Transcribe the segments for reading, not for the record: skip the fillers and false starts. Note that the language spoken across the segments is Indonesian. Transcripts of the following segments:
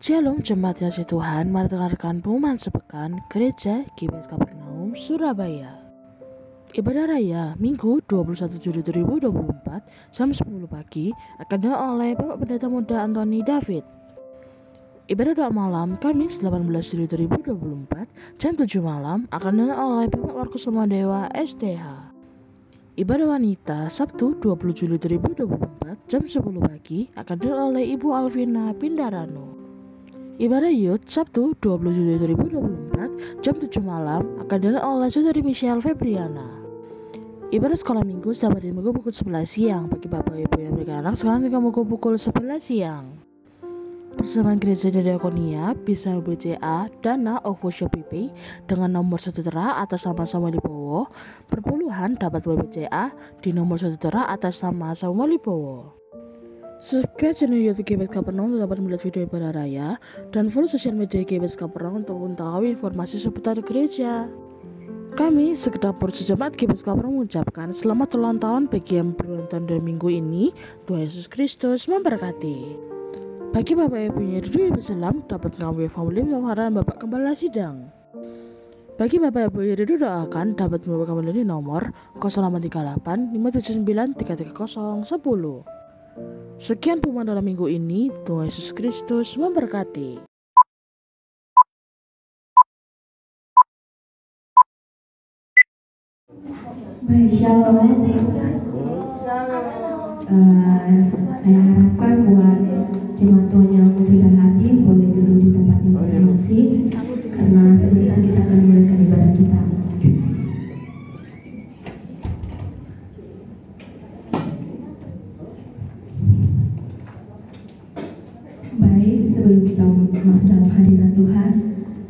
Shalom jemaat yang kasih Tuhan, mari dengarkan pengumuman sepekan Gereja GBS Kapernaum, Surabaya. Ibadah Raya Minggu 21 Juli 2024 jam 10 pagi akan diadakan oleh Bapak Pendeta Muda Antoni David. Ibadah doa malam Kamis 18 Juli 2024 jam 7 malam akan diadakan oleh Bapak Markus Lemandewa STH. Ibadah wanita Sabtu 20 Juli 2024 jam 10 pagi akan diadakan oleh Ibu Alvina Pindarano. Ibadah Youth Sabtu 20 Juli 2024 jam 7 malam akan diadakan oleh Saudari Michelle Febriana. Ibadah sekolah minggu setiap hari Minggu pukul 11 siang bagi Bapak Ibu yang memiliki anak sekarang juga pukul 11 siang. Persembahan gereja dari Diakonia bisa BCA Dana OVO Shopee Pay dengan nomor Saudara atas nama Samuel Libowo. Perpuluhan dapat BCA di nomor Saudara atas nama Samuel Libowo. Subscribe channel YouTube GBS Kapernaum untuk dapat melihat video ibadah raya dan follow sosial media GBS Kapernaum untuk mengetahui informasi seputar gereja. Kami sekedapur sejemaat GBS Kapernaum mengucapkan selamat ulang tahun bagi yang berulang tahun dari minggu ini. Tuhan Yesus Kristus memberkati. Bagi Bapak Ibu yang rindu Ibu Selam dapat mengambil formulir pendaftaran Bapak Gembala Sidang. Bagi Bapak Ibu yang rindu doakan dapat membawa kembali di nomor 0838 579 330 10. Sekian pengumuman dalam minggu ini. Tuhan Yesus Kristus memberkati. Baik, shalom. Saya harapkan buat jemaat Tuhan yang sudah hadir boleh duduk di tempatnya masing-masing karena sebentar kita akan memulai ibadah kita. Baik, sebelum kita masuk dalam hadirat Tuhan,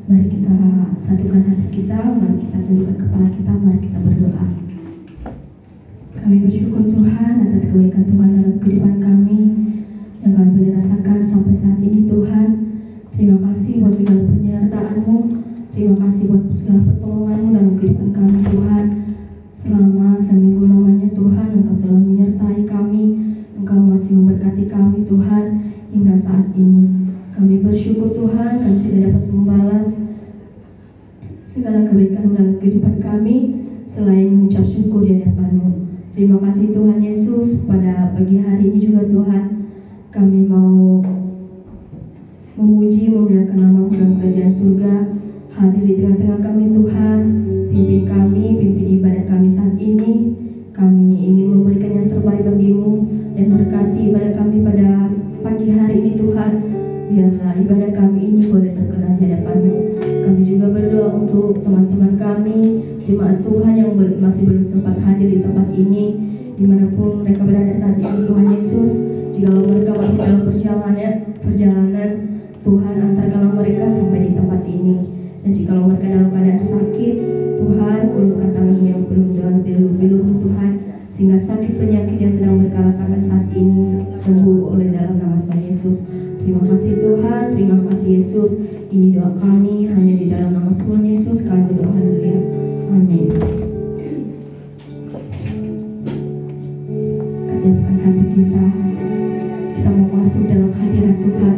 mari kita satukan hati kita, mari kita tundukkan kepala kita, mari kita berdoa. Kami bersyukur Tuhan atas kebaikan Tuhan dalam kehidupan kami yang kami boleh rasakan sampai saat ini Tuhan. Terima kasih buat segala penyertaan-Mu, terima kasih buat segala pertolongan-Mu dalam kehidupan kami Tuhan. Selama seminggu lamanya Tuhan, Engkau telah menyertai kami, Engkau masih memberkati kami Tuhan hingga saat ini. Kami bersyukur Tuhan, kami tidak dapat membalas segala kebaikan dalam kehidupan kami selain mengucap syukur di hadapan-Mu. Terima kasih Tuhan Yesus, pada pagi hari ini juga Tuhan kami mau memuji, memuliakan nama-Mu dalam kerajaan surga. Hadir di tengah-tengah kami Tuhan, pimpin kami, pimpin ibadah kami saat ini. Kami ingin memberikan yang terbaik bagi-Mu dan berkati ibadah kami pada pagi hari ini Tuhan. Biarlah ibadah kami ini boleh berkenan di hadapan-Mu. Kami juga berdoa untuk teman-teman kami, jemaat Tuhan yang masih belum sempat hadir di tempat ini, dimanapun mereka berada saat ini Tuhan Yesus. Jika mereka masih dalam perjalanan, Tuhan antarkanlah mereka sampai di tempat ini. Dan jika mereka dalam keadaan sakit, Tuhan ulurkan tangan-Mu yang belum dalam bilu Tuhan, sehingga sakit penyakit yang sedang mereka rasakan saat ini sembuh oleh dalam nama Tuhan Yesus. Terima kasih Tuhan, terima kasih Yesus. Ini doa kami hanya di dalam nama Tuhan Yesus kami berdoa, haleluya. Amin. Siapkan hati kita mau masuk dalam hadirat Tuhan.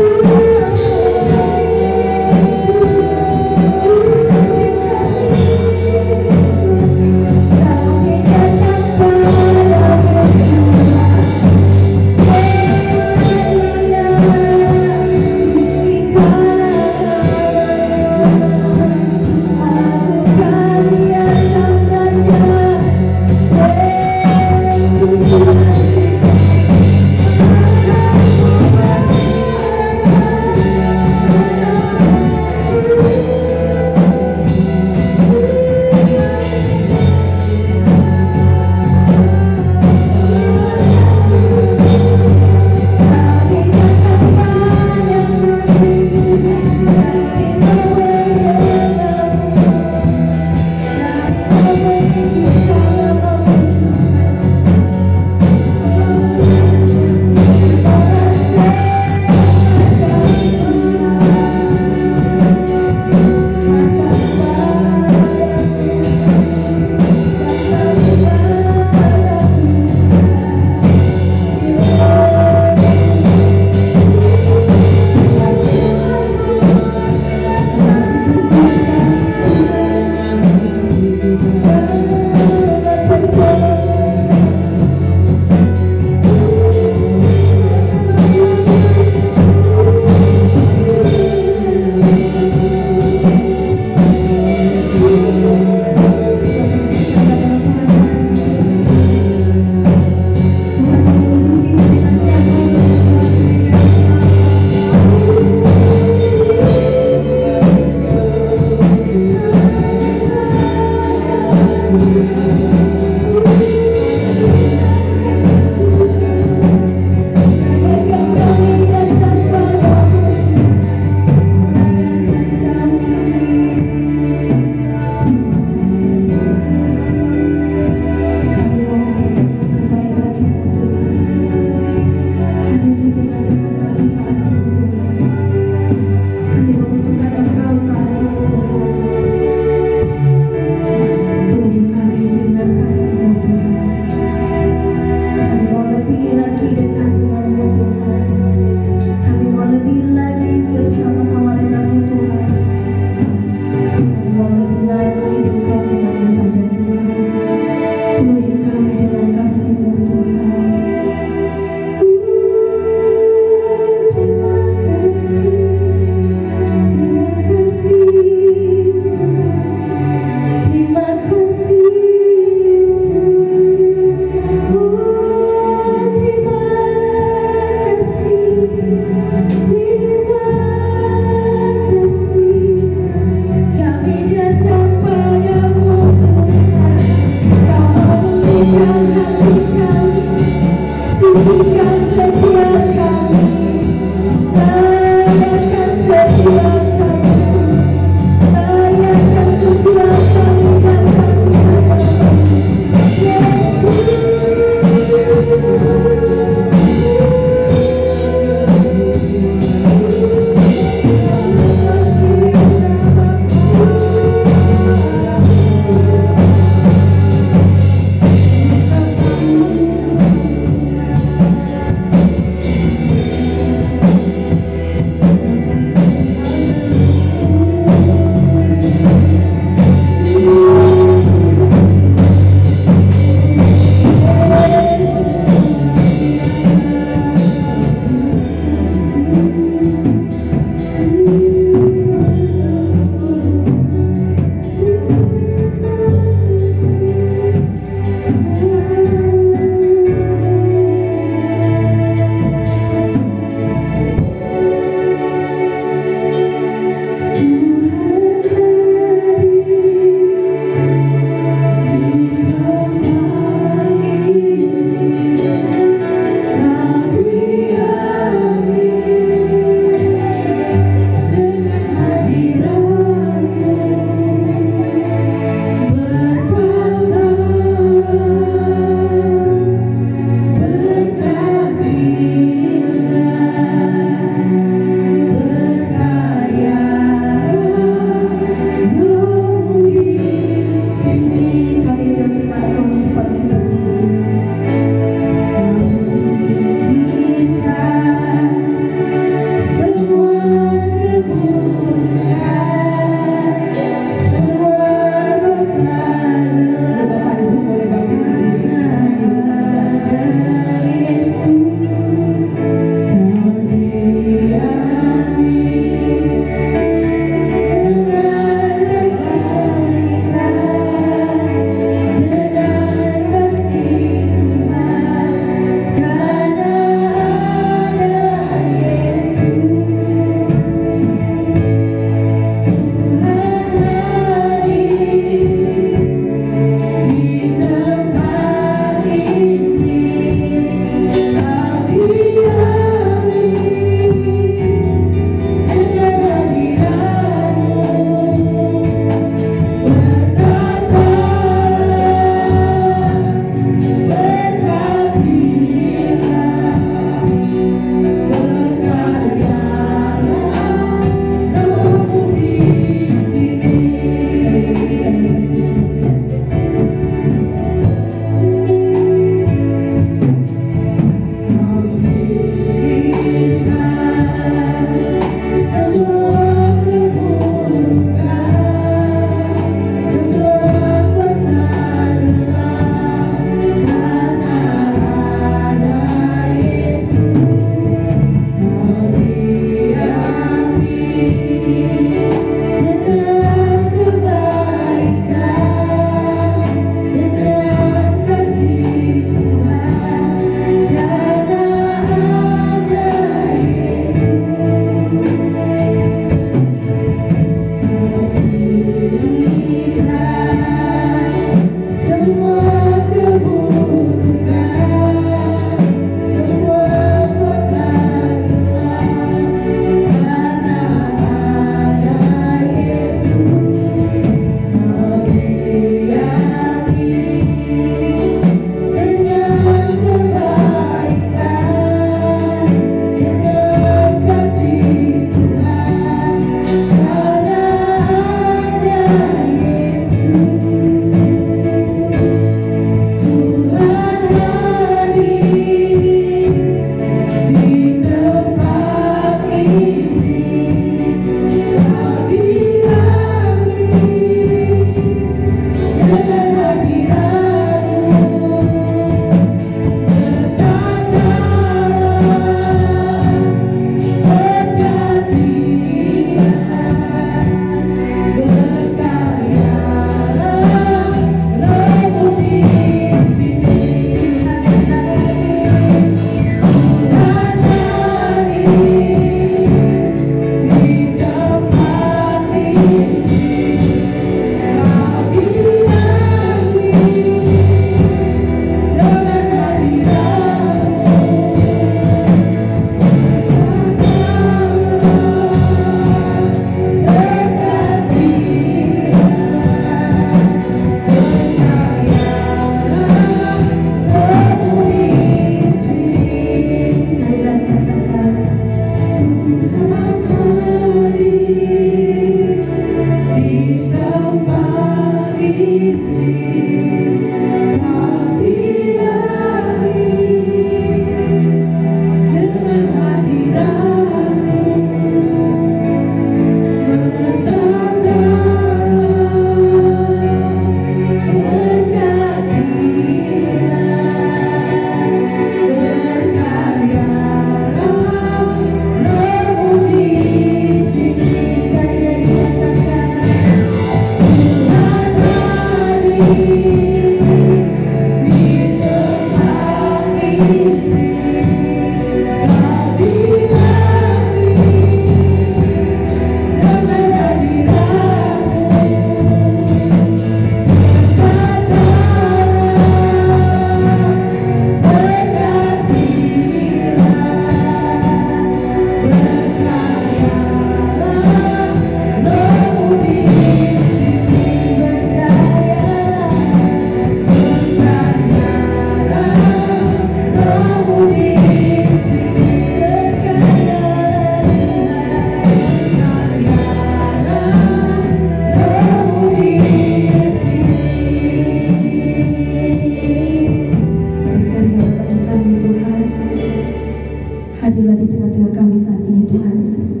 Hadirlah di tengah-tengah kami saat ini Tuhan Yesus.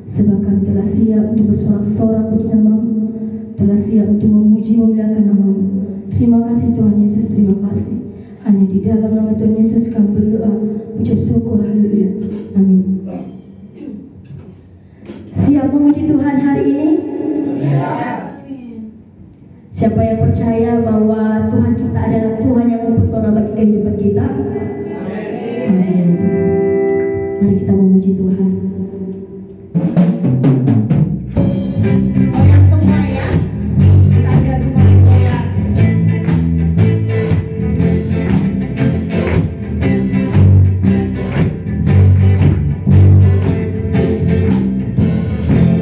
Sebab kami telah siap untuk bersorak-sorak bagi nama-Mu, telah siap untuk memuji memuliakan nama-Mu. Terima kasih Tuhan Yesus, terima kasih. Hanya di dalam nama Tuhan Yesus kami berdoa, ucap syukur, haleluya. Amin. Siap memuji Tuhan hari ini? Siapa yang percaya bahwa Tuhan kita adalah Tuhan yang mempesona bagi kehidupan kita? Amin. Mari kita memuji Tuhan. Goyang semua ya. Kita lihat semua goyang.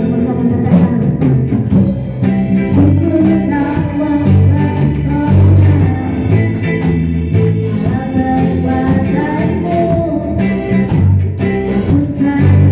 Sama-sama katakan. Bukan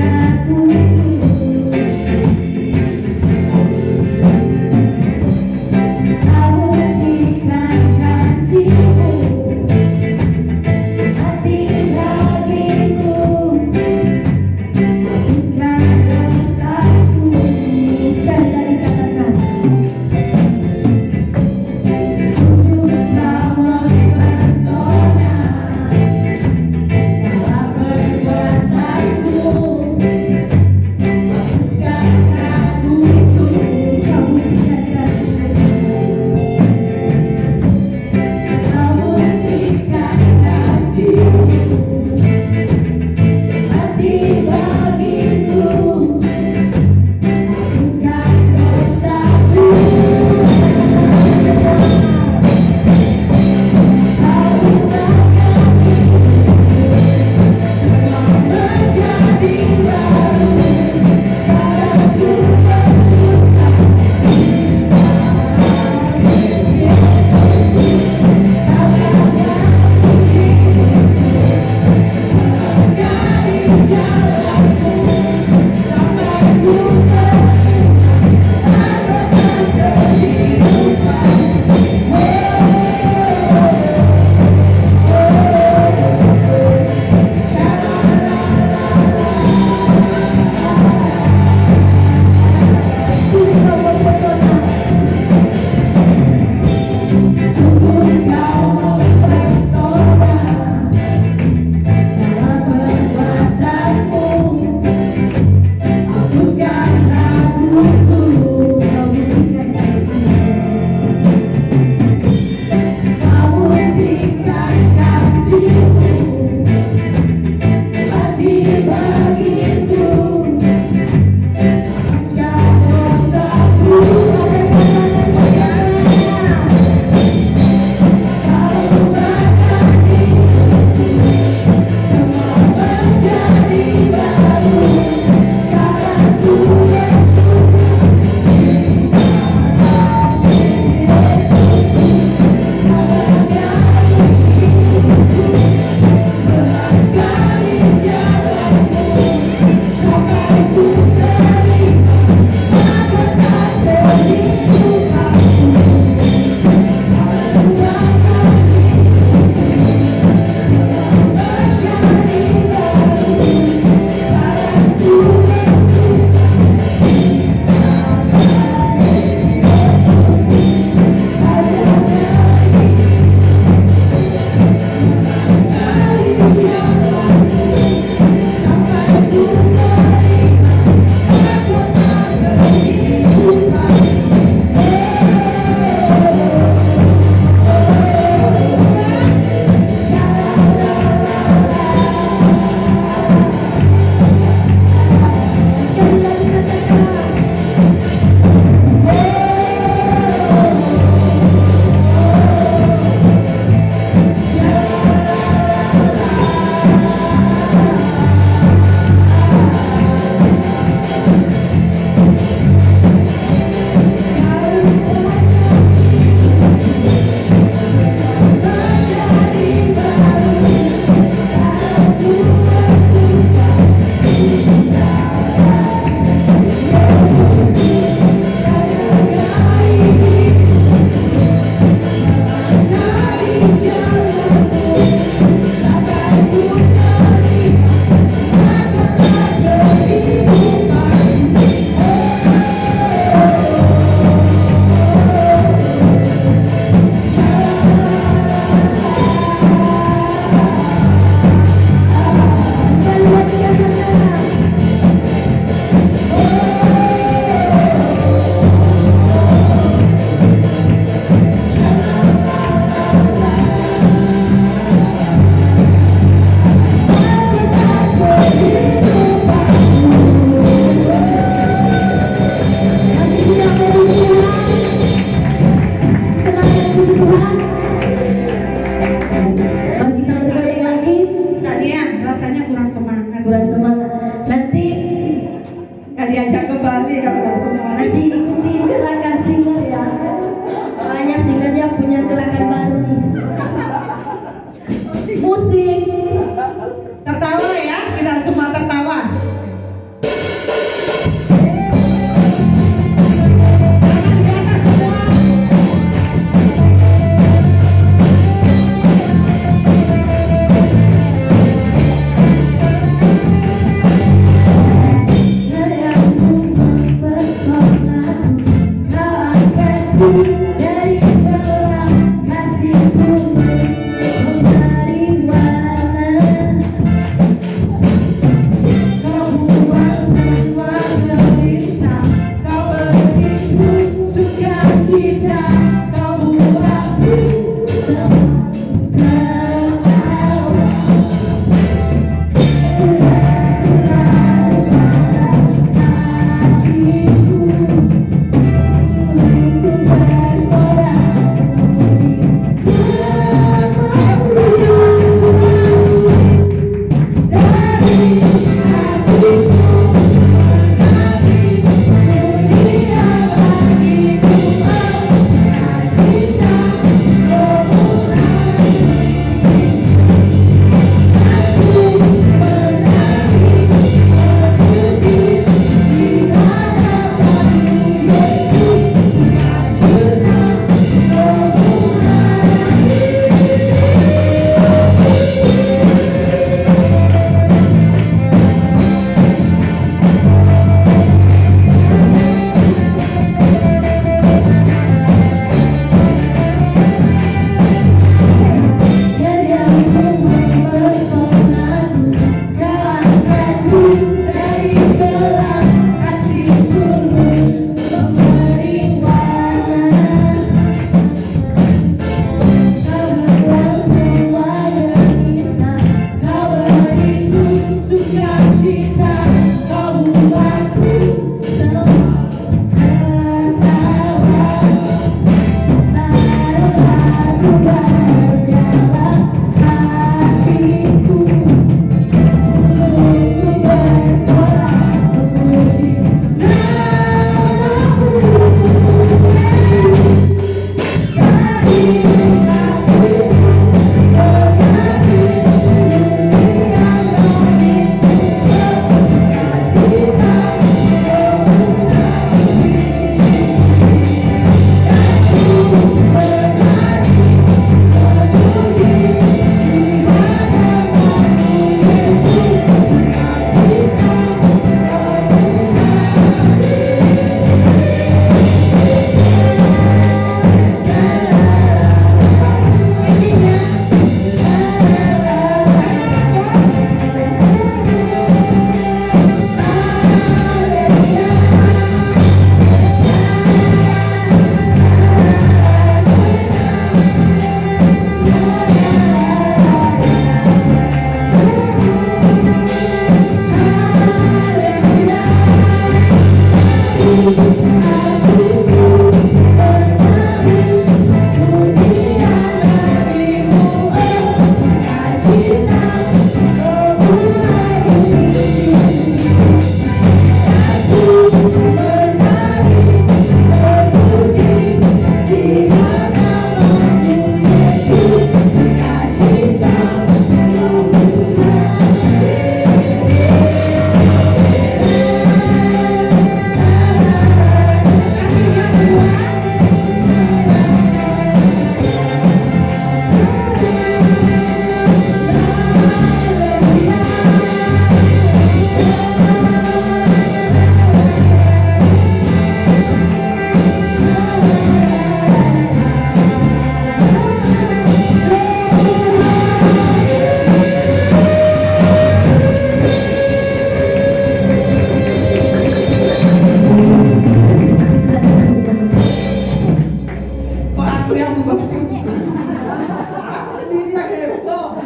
yang bos. Aku sendiri yang heboh.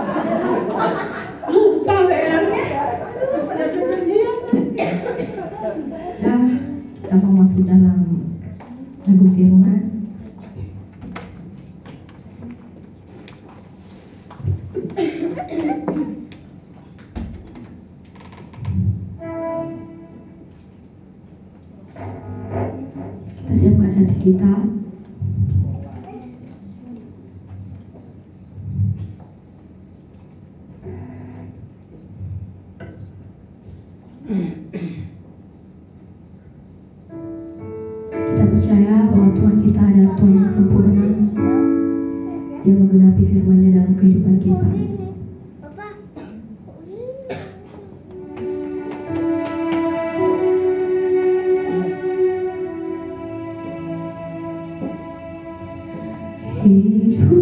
Lupa PR-nya. Ada janjian. Ya, kita mau masuk dalam lagu firman. Kita siapkan hati kita. Kita percaya bahwa Tuhan kita adalah Tuhan yang sempurna, yang menggenapi firman-Nya dalam kehidupan kita. Hidupku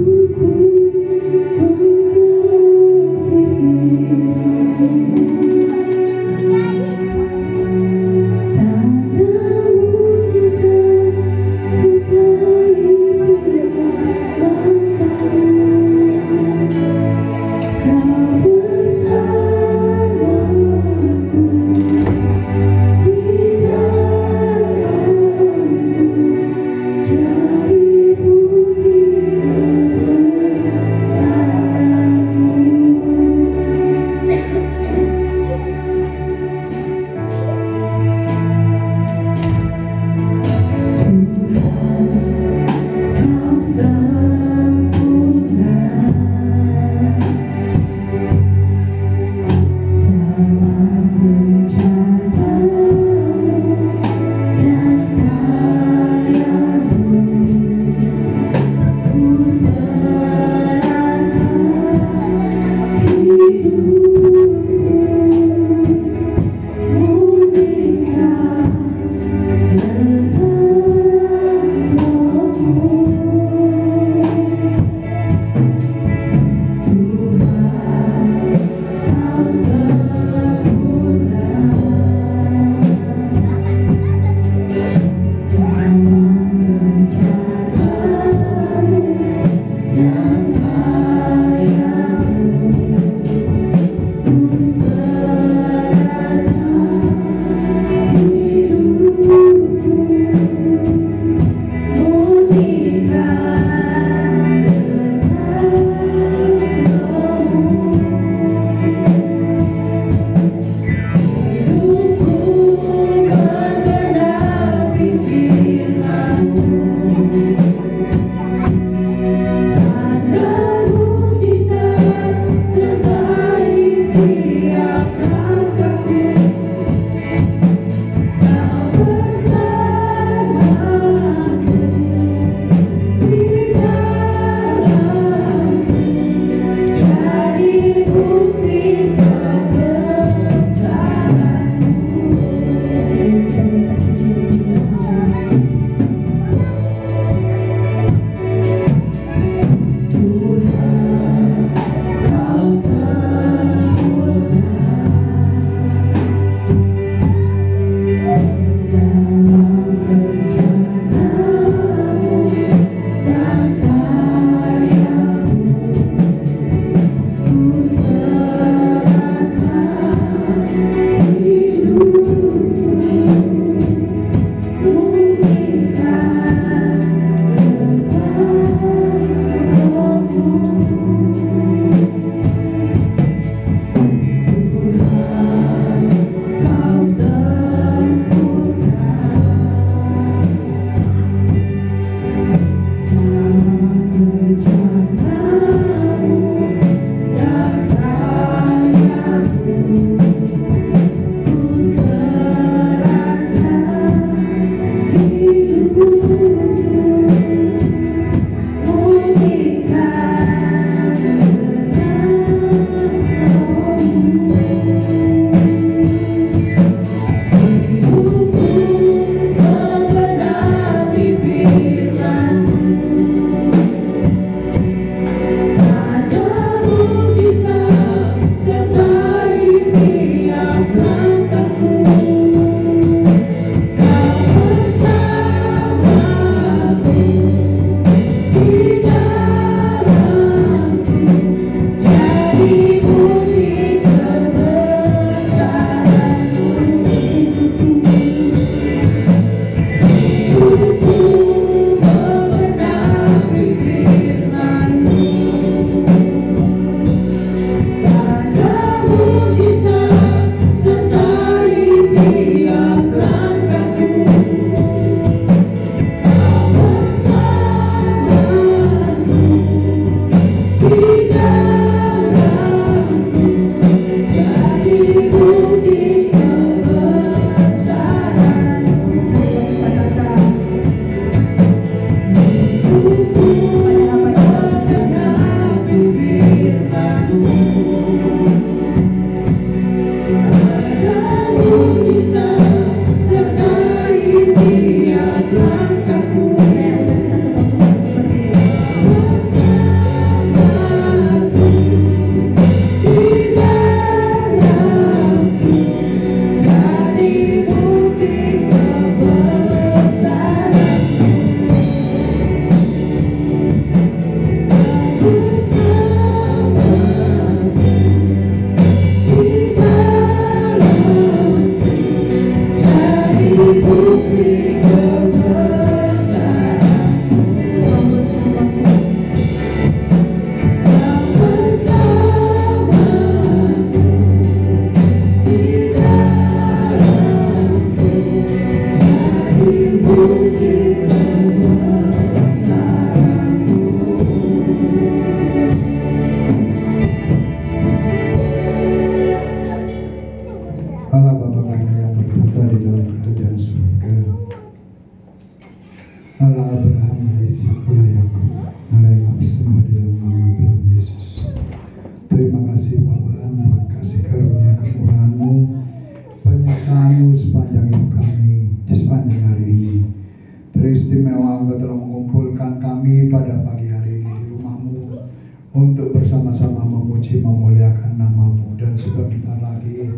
memuji memuliakan nama-Mu, dan sebentar lagi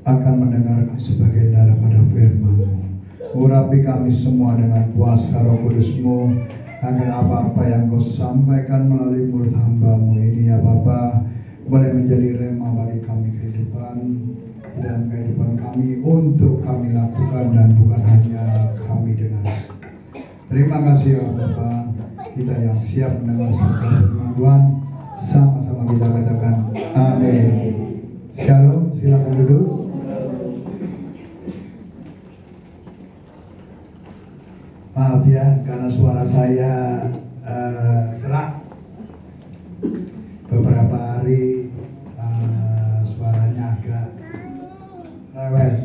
akan mendengarkan sebagian daripada firman-Mu. Urapi kami semua dengan kuasa Roh Kudus-Mu, agar apa-apa yang Kau sampaikan melalui mulut hamba-Mu ini ya Bapa, boleh menjadi rema bagi kami kehidupan di dalam kehidupan kami, untuk kami lakukan dan bukan hanya kami dengar. Terima kasih ya Bapa, kita yang siap mendengar sabda firman Tuhan, sama-sama kita katakan amin. Shalom, silakan duduk. Maaf ya, karena suara saya serak. Beberapa hari suaranya agak rewel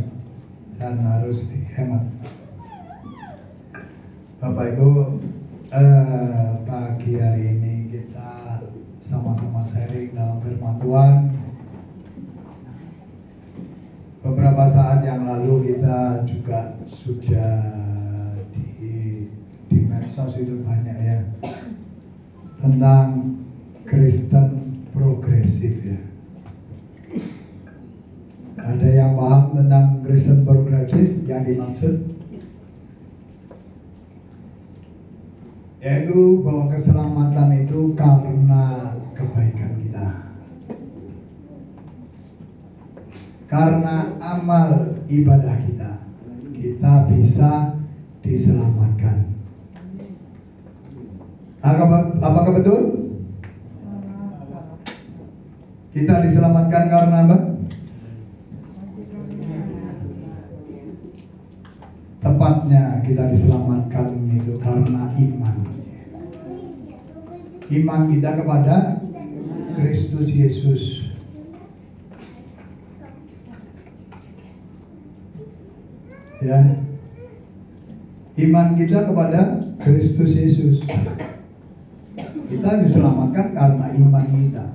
dan harus dihemat. Bapak Ibu, pagi hari ini kita sama-sama sharing dalam firman Tuhan. Beberapa saat yang lalu kita juga sudah di medsos itu banyak ya tentang Kristen progresif ya. Ada yang paham tentang Kristen progresif yang dimaksud? Yaitu bahwa keselamatan itu karena kebaikan kita, karena amal ibadah kita bisa diselamatkan. Apakah betul? Kita diselamatkan karena apa? Tepatnya kita diselamatkan itu karena iman. Iman kita kepada Kristus Yesus. Ya. Iman kita kepada Kristus Yesus. Kita diselamatkan karena iman kita.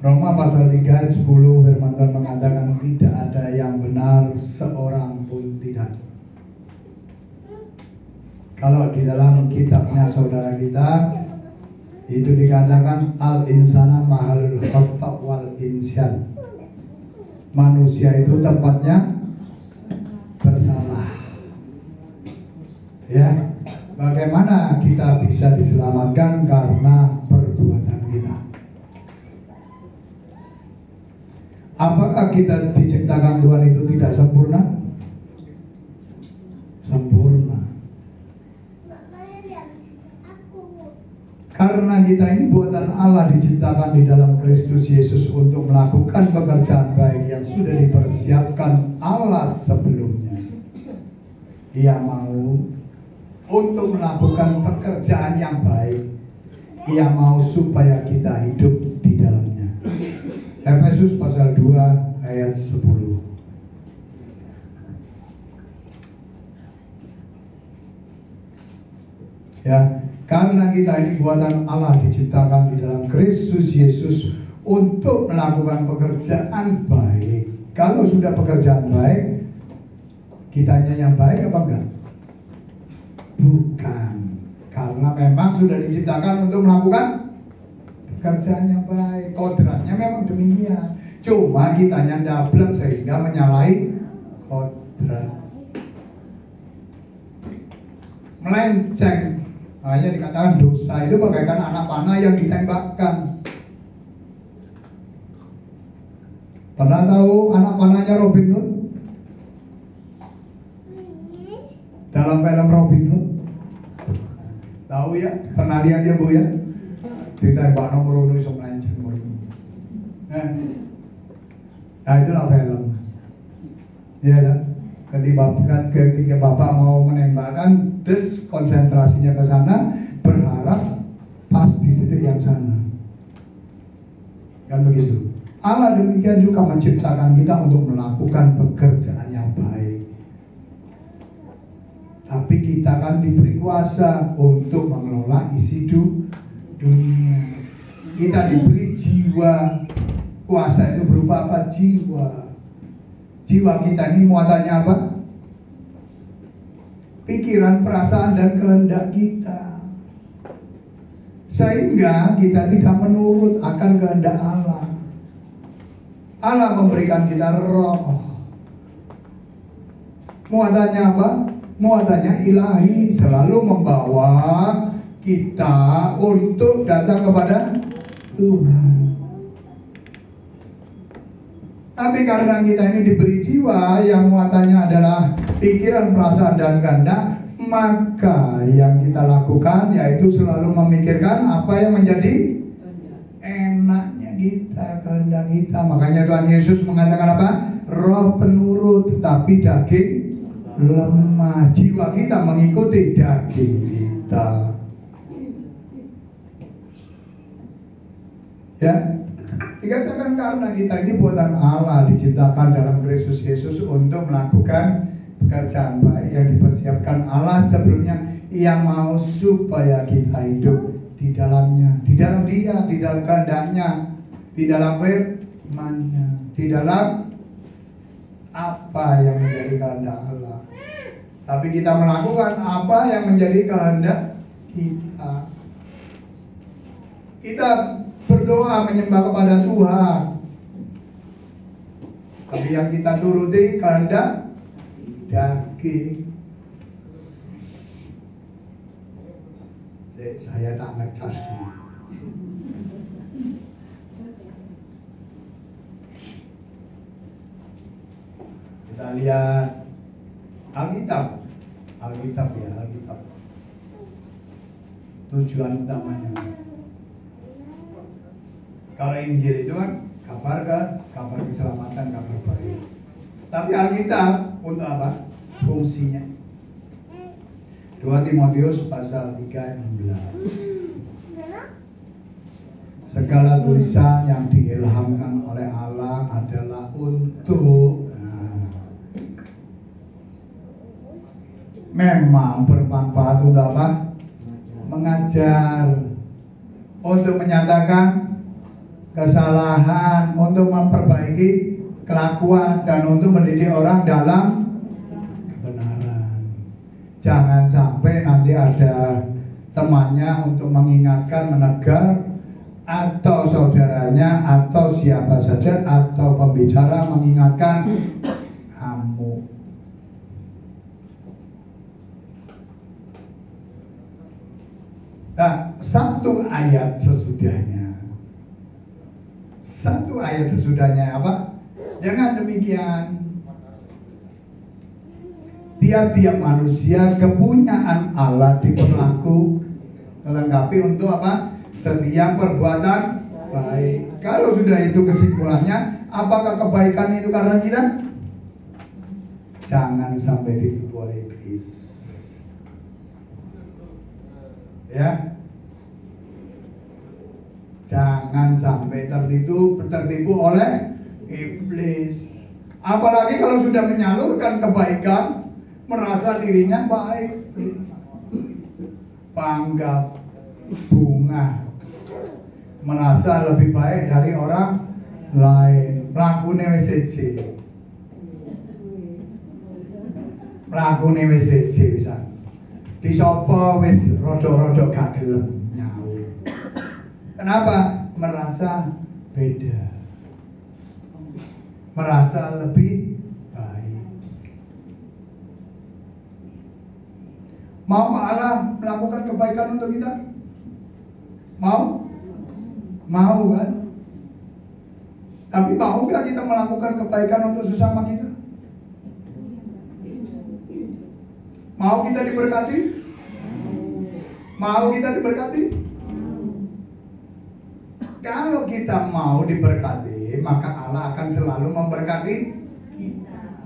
Roma pasal 3 ayat 10 firman Tuhan mengatakan tidak ada yang benar seorang pun tidak. Kalau di dalam kitabnya saudara kita itu dikatakan al insana mahalul khata' wal insyan. Manusia itu tempatnya bersalah. Ya. Bagaimana kita bisa diselamatkan? Karena perbuatan kita. Apakah kita diciptakan Tuhan itu tidak sempurna? Sempurna. Karena kita ini buatan Allah, diciptakan di dalam Kristus Yesus untuk melakukan pekerjaan baik yang sudah dipersiapkan Allah sebelumnya. Ia mau untuk melakukan pekerjaan yang baik. Ia mau supaya kita hidup di dalamnya. Efesus pasal 2 ayat 10. Ya, karena kita ini buatan Allah, diciptakan di dalam Kristus Yesus untuk melakukan pekerjaan baik. Kalau sudah pekerjaan baik, kitanya yang baik apa enggak? Bukan. Karena memang sudah diciptakan untuk melakukan pekerjaan yang baik. Kodratnya memang demikian. Cuma kitanya ndablek sehingga menyalahi kodrat. Melenceng. Makanya dikatakan dosa itu bagaikan anak panah yang ditembakkan. Pernah tahu anak panahnya Robin Hood? Dalam film Robin Hood. Tahu ya? Pernah lihat ya Bu ya? Ditembak nomor 1 iso melenceng. Nah itulah film. Iya kan? Ketika Bapak mau menembakkan, terus konsentrasinya ke sana, berharap pas di titik yang sana. Kan begitu. Allah demikian juga menciptakan kita untuk melakukan pekerjaan yang baik. Tapi kita kan diberi kuasa untuk mengelola isi dunia. Kita diberi jiwa. Kuasa itu berupa apa? Jiwa. Jiwa kita ini muatannya apa? Pikiran, perasaan, dan kehendak kita. sehingga kita tidak menurut akan kehendak Allah. Allah memberikan kita roh. Muatannya apa? Muatannya ilahi, selalu membawa kita untuk datang kepada Tuhan. Tapi karena kita ini diberi jiwa yang muatannya adalah pikiran, perasaan, dan kehendak, maka yang kita lakukan yaitu selalu memikirkan apa yang menjadi enaknya kita, kehendak kita. Makanya Tuhan Yesus mengatakan apa? Roh penurut, tetapi daging lemah. Jiwa kita mengikuti daging kita. Ya, dikatakan karena kita ini buatan Allah, diciptakan dalam Kristus Yesus untuk melakukan pekerjaan baik yang dipersiapkan Allah sebelumnya. Ia mau supaya kita hidup di dalamnya, di dalam Dia, di dalam kehendaknya, di dalam firman-Nya, di dalam apa yang menjadi kehendak Allah. Tapi kita melakukan apa yang menjadi kehendak kita. Kita berdoa menyembah kepada Tuhan, tapi yang kita turuti kehendak daging. Saya tak ngecas dulu. Kita lihat Alkitab ya, Alkitab. Tujuan utamanya. Kalau Injil itu kan kabar keselamatan, kabar baik. Tapi Alkitab untuk apa? Fungsinya. 2 Timotius pasal 3:16. Segala tulisan yang diilhamkan oleh Allah adalah untuk memang bermanfaat untuk apa? Mengajar, untuk menyatakan kesalahan, untuk memperbaiki kelakuan, dan untuk mendidik orang dalam kebenaran. Jangan sampai nanti ada temannya untuk mengingatkan, menegur, atau saudaranya, atau siapa saja, atau pembicara mengingatkan kamu. Nah, satu ayat sesudahnya apa? Dengan demikian, tiap-tiap manusia kepunyaan Allah diperlaku melengkapi untuk apa? Setiap perbuatan baik. Kalau sudah itu kesimpulannya, apakah kebaikan itu karena kita? Jangan sampai ditipu oleh iblis. Ya, jangan sampai tertipu oleh iblis. Apalagi kalau sudah menyalurkan kebaikan, merasa dirinya baik, bangga, bunga, merasa lebih baik dari orang lain. Mlakune wis siji pisan. Disopo wis rodo-rodo gak gelem nyaur. Kenapa? Merasa beda, merasa lebih baik. Mau Allah melakukan kebaikan untuk kita? Mau kan? Tapi mau gak kita melakukan kebaikan untuk sesama kita? Mau kita diberkati? Mau kita diberkati? Kalau kita mau diberkati, maka Allah akan selalu memberkati kita.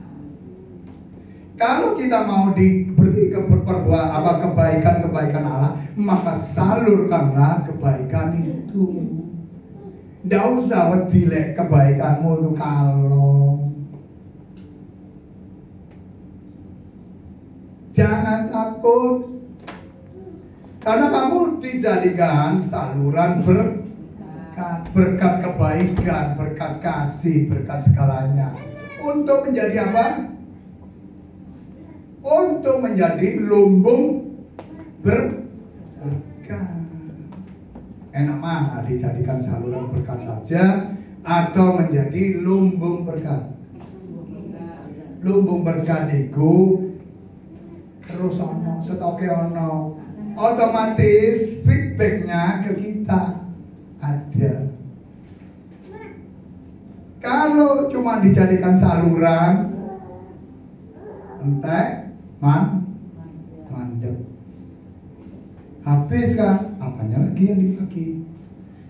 Kalau kita mau diberi kebaikan Allah, maka salurkanlah kebaikan itu. Nggak usah wedilek kebaikanmu itu kalong. Jangan takut, karena kamu dijadikan saluran berkat kebaikan, berkat kasih, berkat segalanya. Untuk menjadi apa? Untuk menjadi lumbung berkat. Enak mana dijadikan saluran berkat saja atau menjadi lumbung berkat? Lumbung berkat itu terus ono, stoke ono, otomatis feedbacknya ke kita ada. Kalau cuma dijadikan saluran, entek, mandek. Habis kan, apanya lagi yang dibagi?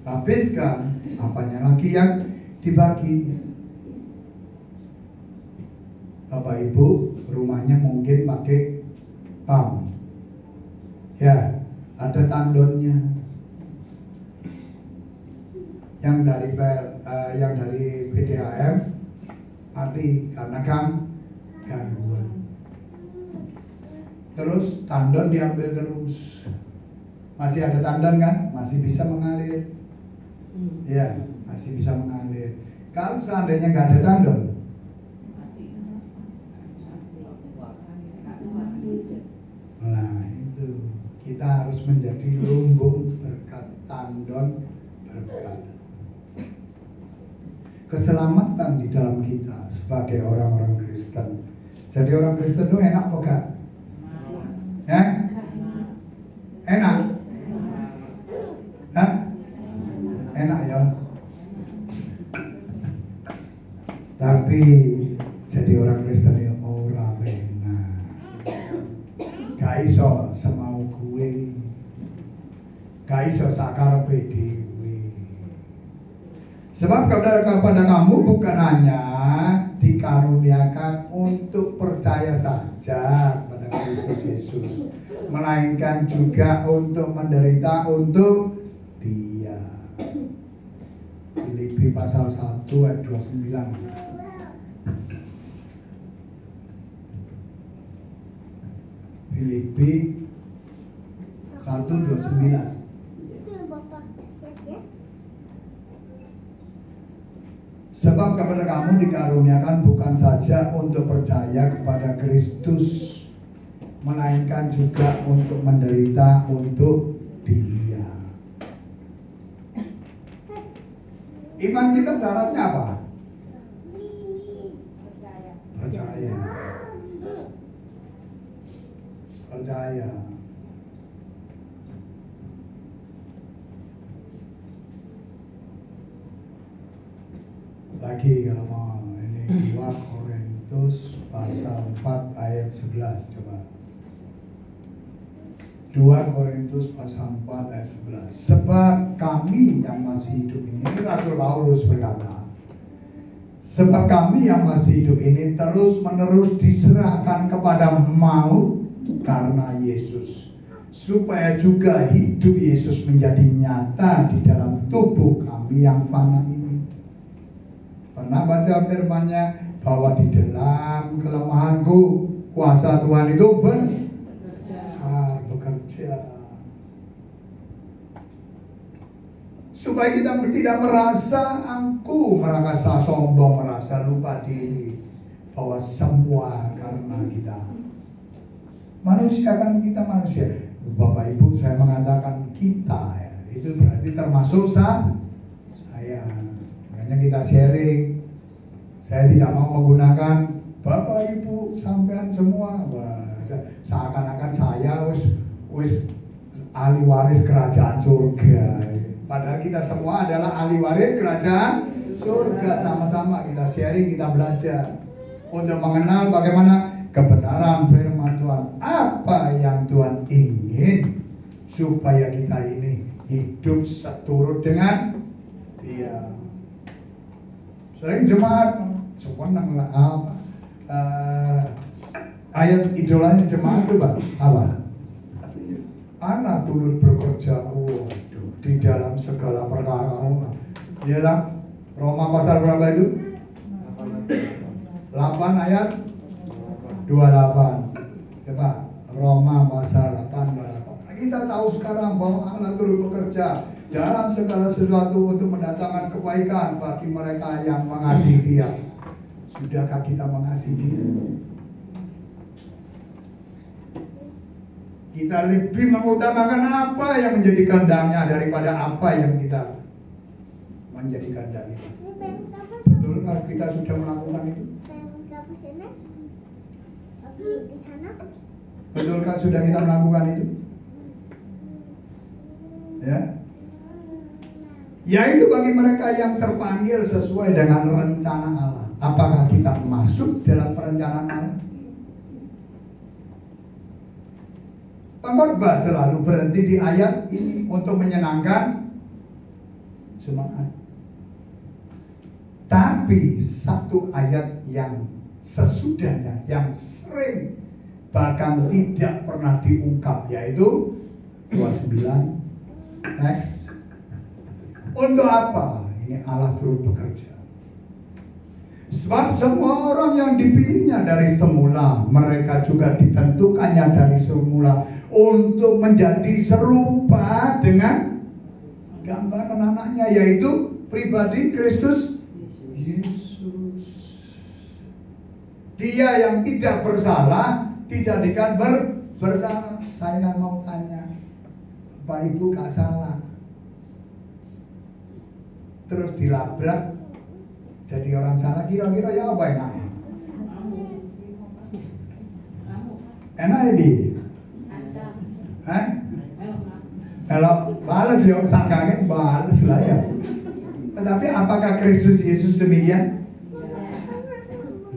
Habis kan, apanya lagi yang dibagi? Bapak Ibu, rumahnya mungkin pakai pam. Ya, ada tandonnya. Yang dari PDAM mati karena gangguan. Terus tandon diambil terus. Masih ada tandon kan? Masih bisa mengalir. Ya, masih bisa mengalir. Kalau seandainya nggak ada tandon, nah itu kita harus menjadi lumbung berkat, tandon berkat. Keselamatan di dalam kita sebagai orang-orang Kristen. Jadi orang Kristen itu enak apa enggak? Ya? Enak? Hah? Enak ya? Tapi jadi orang Kristen itu ora enak. Gak iso semau gue. Gak iso sakarepe dhewe. Sebab kepada kamu bukan hanya dikaruniakan untuk percaya saja pada Kristus Yesus, melainkan juga untuk menderita untuk Dia. Filipi pasal 1 ayat 29. Filipi 1:29. Sebab kepada kamu dikaruniakan bukan saja untuk percaya kepada Kristus, melainkan juga untuk menderita untuk Dia. Iman kita syaratnya apa? Percaya. Percaya. Lagi kalau mau ini 2 Korintus pasal 4 ayat 11 coba. 2 Korintus pasal 4 ayat 11. Sebab kami yang masih hidup ini Rasul Paulus berkata, sebab kami yang masih hidup ini terus-menerus diserahkan kepada maut karena Yesus, supaya juga hidup Yesus menjadi nyata di dalam tubuh kami yang fana ini. Pernah baca firman-Nya bahwa di dalam kelemahanku kuasa Tuhan itu besar bekerja. Supaya kita tidak merasa angkuh, merasa sombong, merasa lupa diri, bahwa semua karena kita. Manusia kan kita manusia. Bapak Ibu, saya mengatakan kita ya, itu berarti termasuk saya. Makanya kita sharing. Saya tidak mau menggunakan Bapak Ibu sampean semua. Wah, seakan-akan saya wis ahli waris kerajaan surga. Padahal kita semua adalah ahli waris kerajaan surga. Sama-sama kita sharing, kita belajar untuk mengenal bagaimana kebenaran firman Tuhan. Apa yang Tuhan ingin supaya kita ini hidup seturut dengan Dia. Sering jemaat senang lah ayat idolanya jemaat itu apa? Anak turut bekerja, waduh, di dalam segala perkara. Iya lah, Roma pasal berapa itu? 8 ayat 28. Coba Roma pasal 8 28. Kita tahu sekarang bahwa Allah turut bekerja dalam segala sesuatu untuk mendatangkan kebaikan bagi mereka yang mengasihi Dia. Sudahkah kita mengasihi Dia? Kita lebih mengutamakan apa yang menjadi kehendaknya daripada apa yang kita menjadi kehendak kita. Betulkah kita sudah melakukan itu? Betulkah sudah kita melakukan itu? Ya. Yaitu bagi mereka yang terpanggil sesuai dengan rencana Allah. Apakah kita masuk dalam perencanaan Allah? Pengkhotbah selalu berhenti di ayat ini untuk menyenangkan jemaat. Tapi satu ayat yang sesudahnya, yang sering bahkan tidak pernah diungkap, yaitu 29 next. Untuk apa? Ini Allah turut bekerja. Sebab semua orang yang dipilihnya dari semula, mereka juga ditentukannya dari semula untuk menjadi serupa dengan gambaran anaknya, yaitu pribadi Kristus Yesus. Dia yang tidak bersalah dijadikan bersalah. Saya nggak mau tanya, Bapak Ibu gak salah, terus dilabrak jadi orang salah, kira-kira ya apa enaknya? Enak ini? Kalau balas ya, sangkanya balas lah ya. Tetapi apakah Kristus Yesus demikian?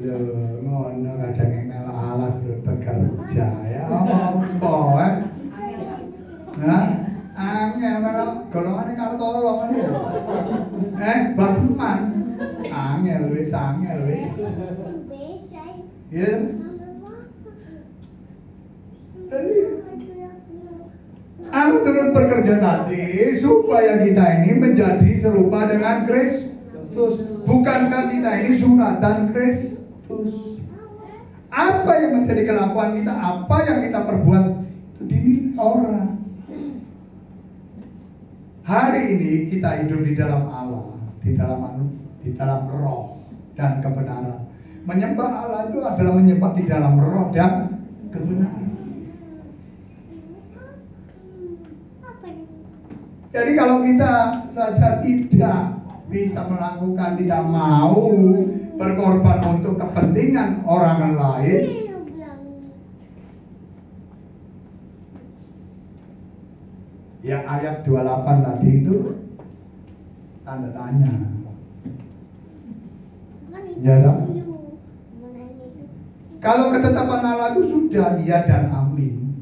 Loh, ngono kajang yang Allah bekerja ya apa? Angel malah golongan karo tolong ya. Basman. Angel wis. Ya. Allah turut bekerja tadi supaya kita ini menjadi serupa dengan Kristus. Bukankah kita ini suratan Kristus? Apa yang menjadi kelakuan kita, apa yang kita perbuat itu dinilai orang. Hari ini kita hidup di dalam Allah, di dalam roh dan kebenaran. Menyembah Allah itu adalah menyembah di dalam roh dan kebenaran. Jadi kalau kita saja tidak bisa melakukan, tidak mau berkorban untuk kepentingan orang lain, ya ayat 28 tadi itu tanda tanya. Ya tak? Kalau ketetapan Allah itu sudah iya dan amin,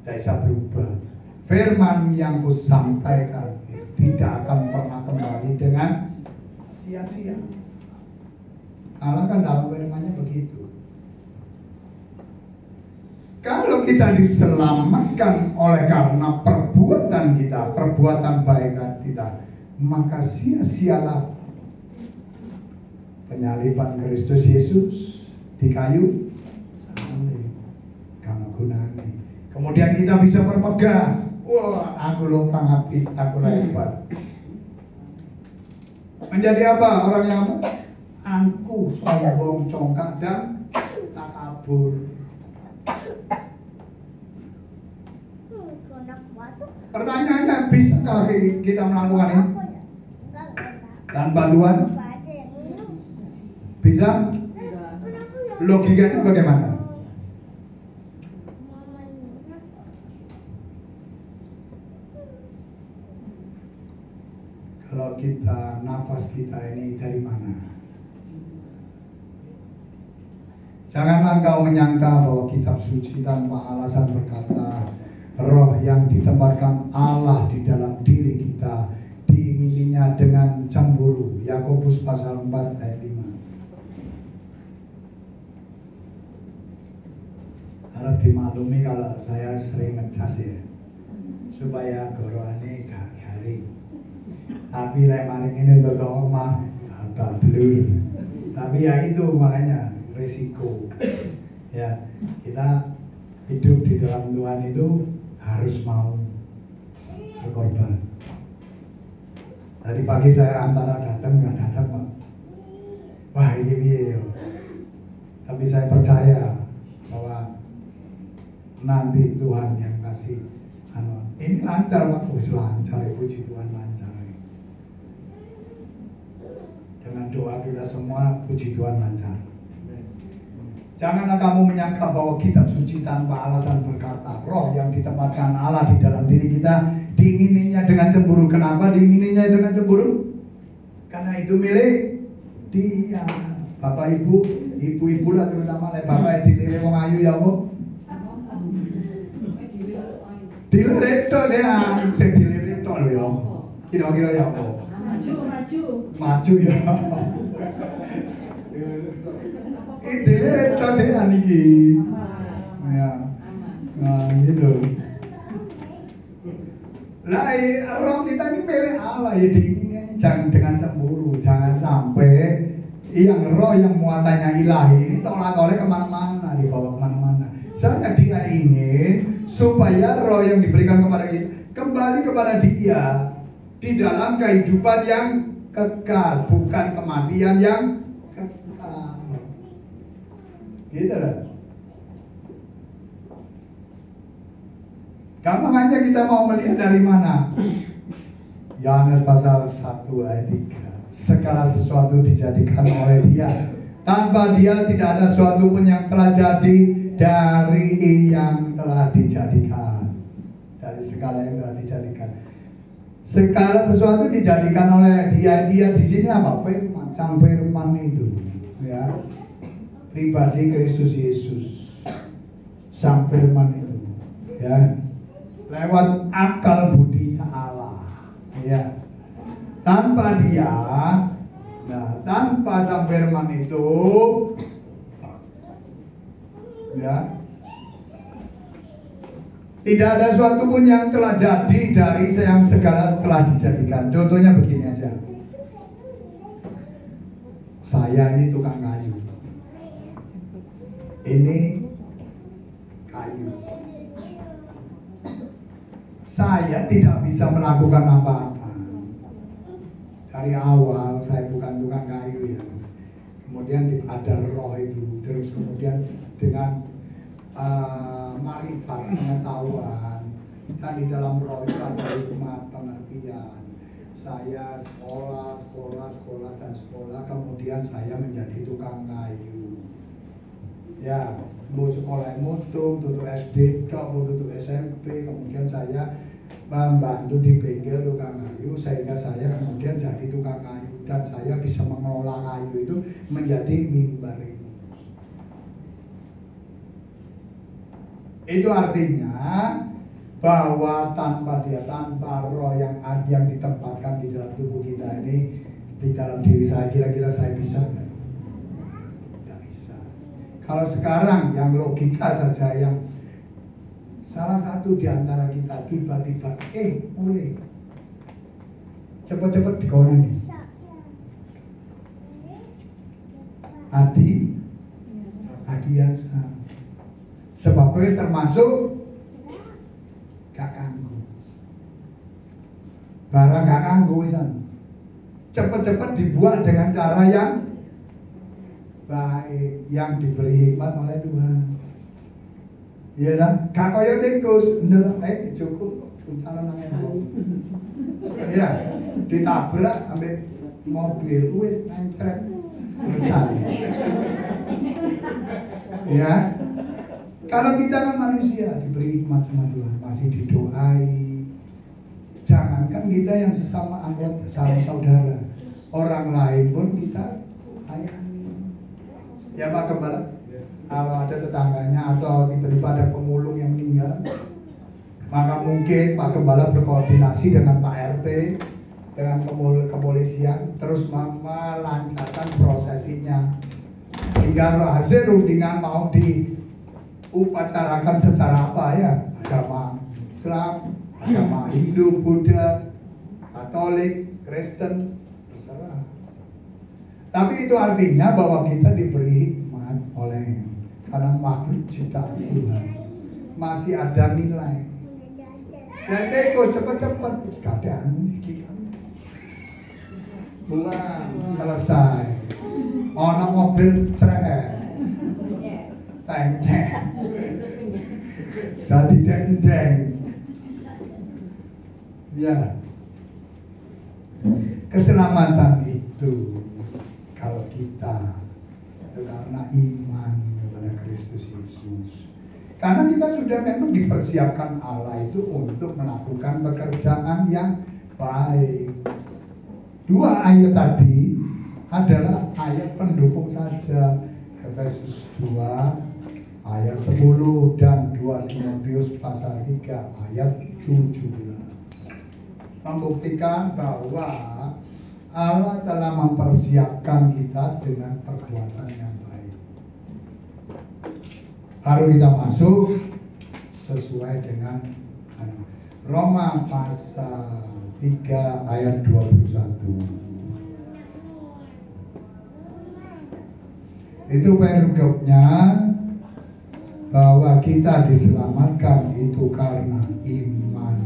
tidak bisa berubah. Firman yang kusampaikan itu tidak akan pernah kembali dengan sia-sia. Allah kan dalam firman-Nya begitu. Kalau kita diselamatkan oleh karena perbuatan kita, perbuatan baik kita, maka sia-sialah penyaliban Kristus Yesus di kayu salib. Kamu gunani. Kemudian kita bisa bermegah. Wah, aku loh apik, aku hebat. Menjadi apa orang yang apa? Angkuh, sombong, congkak dan takabur. Pertanyaannya, bisakah kita melakukan ini? Tanpa Tuhan? Bisa? Logikanya bagaimana? Kalau kita, nafas kita ini dari mana? Janganlah engkau menyangka bahwa kitab suci tanpa alasan berkata, roh yang ditempatkan Allah di dalam diri kita diingininya dengan cemburu. Yakobus pasal 4 ayat 5. Harap dimaklumi kalau saya sering ngecas ya, supaya goroane gak garing. Tapi lek maring ini toto omah tambah blur. Tapi ya itu makanya risiko. Ya, kita hidup di dalam Tuhan itu harus mau berkorban. Tadi pagi saya antara datang nggak datang, Pak. Wah ini piye. Tapi saya percaya bahwa nanti Tuhan yang kasih ini lancar Pak, lancar, puji Tuhan lancar. Dengan doa kita semua, puji Tuhan lancar. Janganlah kamu menyangka bahwa kitab suci tanpa alasan berkata, roh yang ditempatkan Allah di dalam diri kita diingininya dengan cemburu. Kenapa diingininya dengan cemburu? Karena itu milik Dia. Bapak Ibu, ibu-ibu lah terutama bapak dilirik wong ayu ya apa? Dilirik tok ya, sing dilirik tok lho ya. Kira-kira ya apa? Maju ya. Dilirik tok ya niki. Ya. Nah, gitu. Lah, roh kita ini milik Allah ya, diingini jangan dengan cemburu, jangan sampai yang roh yang muatannya ilahi ini tolak-tolak kemana-mana, dibawa kemana-mana. Soalnya Dia ingin supaya roh yang diberikan kepada kita kembali kepada Dia di dalam kehidupan yang kekal, bukan kematian yang kekal. Gitu lah. Gampangnya kita mau melihat dari mana? Yohanes pasal 1 ayat 3. Segala sesuatu dijadikan oleh Dia. Tanpa Dia tidak ada sesuatu pun yang telah jadi dari yang telah dijadikan. Dari segala yang telah dijadikan. Segala sesuatu dijadikan oleh Dia. Dia di sini apa? Firman, Sang Firman itu, ya. Pribadi Kristus Yesus. Sang Firman itu, ya. Lewat akal budi Allah, ya. Tanpa Dia, nah tanpa Sang Firman itu, ya, tidak ada sesuatu pun yang telah jadi dari yang segala telah dijadikan. Contohnya begini aja. Saya ini tukang kayu. Ini kayu. Saya tidak bisa melakukan apa-apa. Dari awal saya bukan tukang kayu ya. Kemudian ada roh itu, terus kemudian dengan marifat, pengetahuan, dan di dalam roh itu ada hikmat, pengertian. Saya sekolah, kemudian saya menjadi tukang kayu. Ya, bu sekolah mutung, tutup SD, tutup SMP, kemudian saya membantu di bengkel tukang kayu, sehingga saya kemudian jadi tukang kayu dan saya bisa mengelola kayu itu menjadi mimbar ini. Itu artinya bahwa tanpa Dia, tanpa roh yang ditempatkan di dalam tubuh kita ini, di dalam diri saya, kira-kira saya bisa nggak? Nggak bisa. Kalau sekarang yang logika saja, yang salah satu di antara kita tiba-tiba mulai cepet-cepet dikonek nih. Adiasa. Sebab itu termasuk gak kanggo. Barang gak kanggo wisan. Cepet-cepet dibuat dengan cara yang baik, yang diberi hikmat oleh Tuhan. Iya dah, gak kaya tikus, ndelok cukup calon nang embong. Iya, ditabrak ambil mobil, wit nempret, selesai. Ya, kalau kita kan manusia diberi hikmat sama Tuhan, masih didoai. Jangankan kita yang sesama anggota, sama saudara, orang lain pun kita layani. Ya Pak Gembala, kalau ada tetangganya atau tiba-tiba ada pemulung yang meninggal, maka mungkin Pak Gembala berkoordinasi dengan Pak RT, dengan kepolisian, terus melancarkan prosesinya. Hingga hasil rundingan mau diupacarakan secara apa ya? Agama Islam, agama Hindu, Buddha, Katolik, Kristen, terserah. Tapi itu artinya bahwa kita diberi hikmat oleh, karena makhluk ciptaan Tuhan masih ada nilai. Dan teko cepet-cepet keadaan ini bulan selesai. Ono mobil cerai, tanya. Jadi dendeng. Ya. Keselamatan itu kalau kita itu karena iman kepada Kristus Yesus. Karena kita sudah memang dipersiapkan Allah itu untuk melakukan pekerjaan yang baik. Dua ayat tadi adalah ayat pendukung saja. Efesus 2 ayat 10 dan 2 Timotius pasal 3 ayat 17. Membuktikan bahwa Allah telah mempersiapkan kita dengan perbuatan yang baik. Baru kita masuk sesuai dengan Roma pasal 3 ayat 21. Itu pergubnya bahwa kita diselamatkan itu karena iman.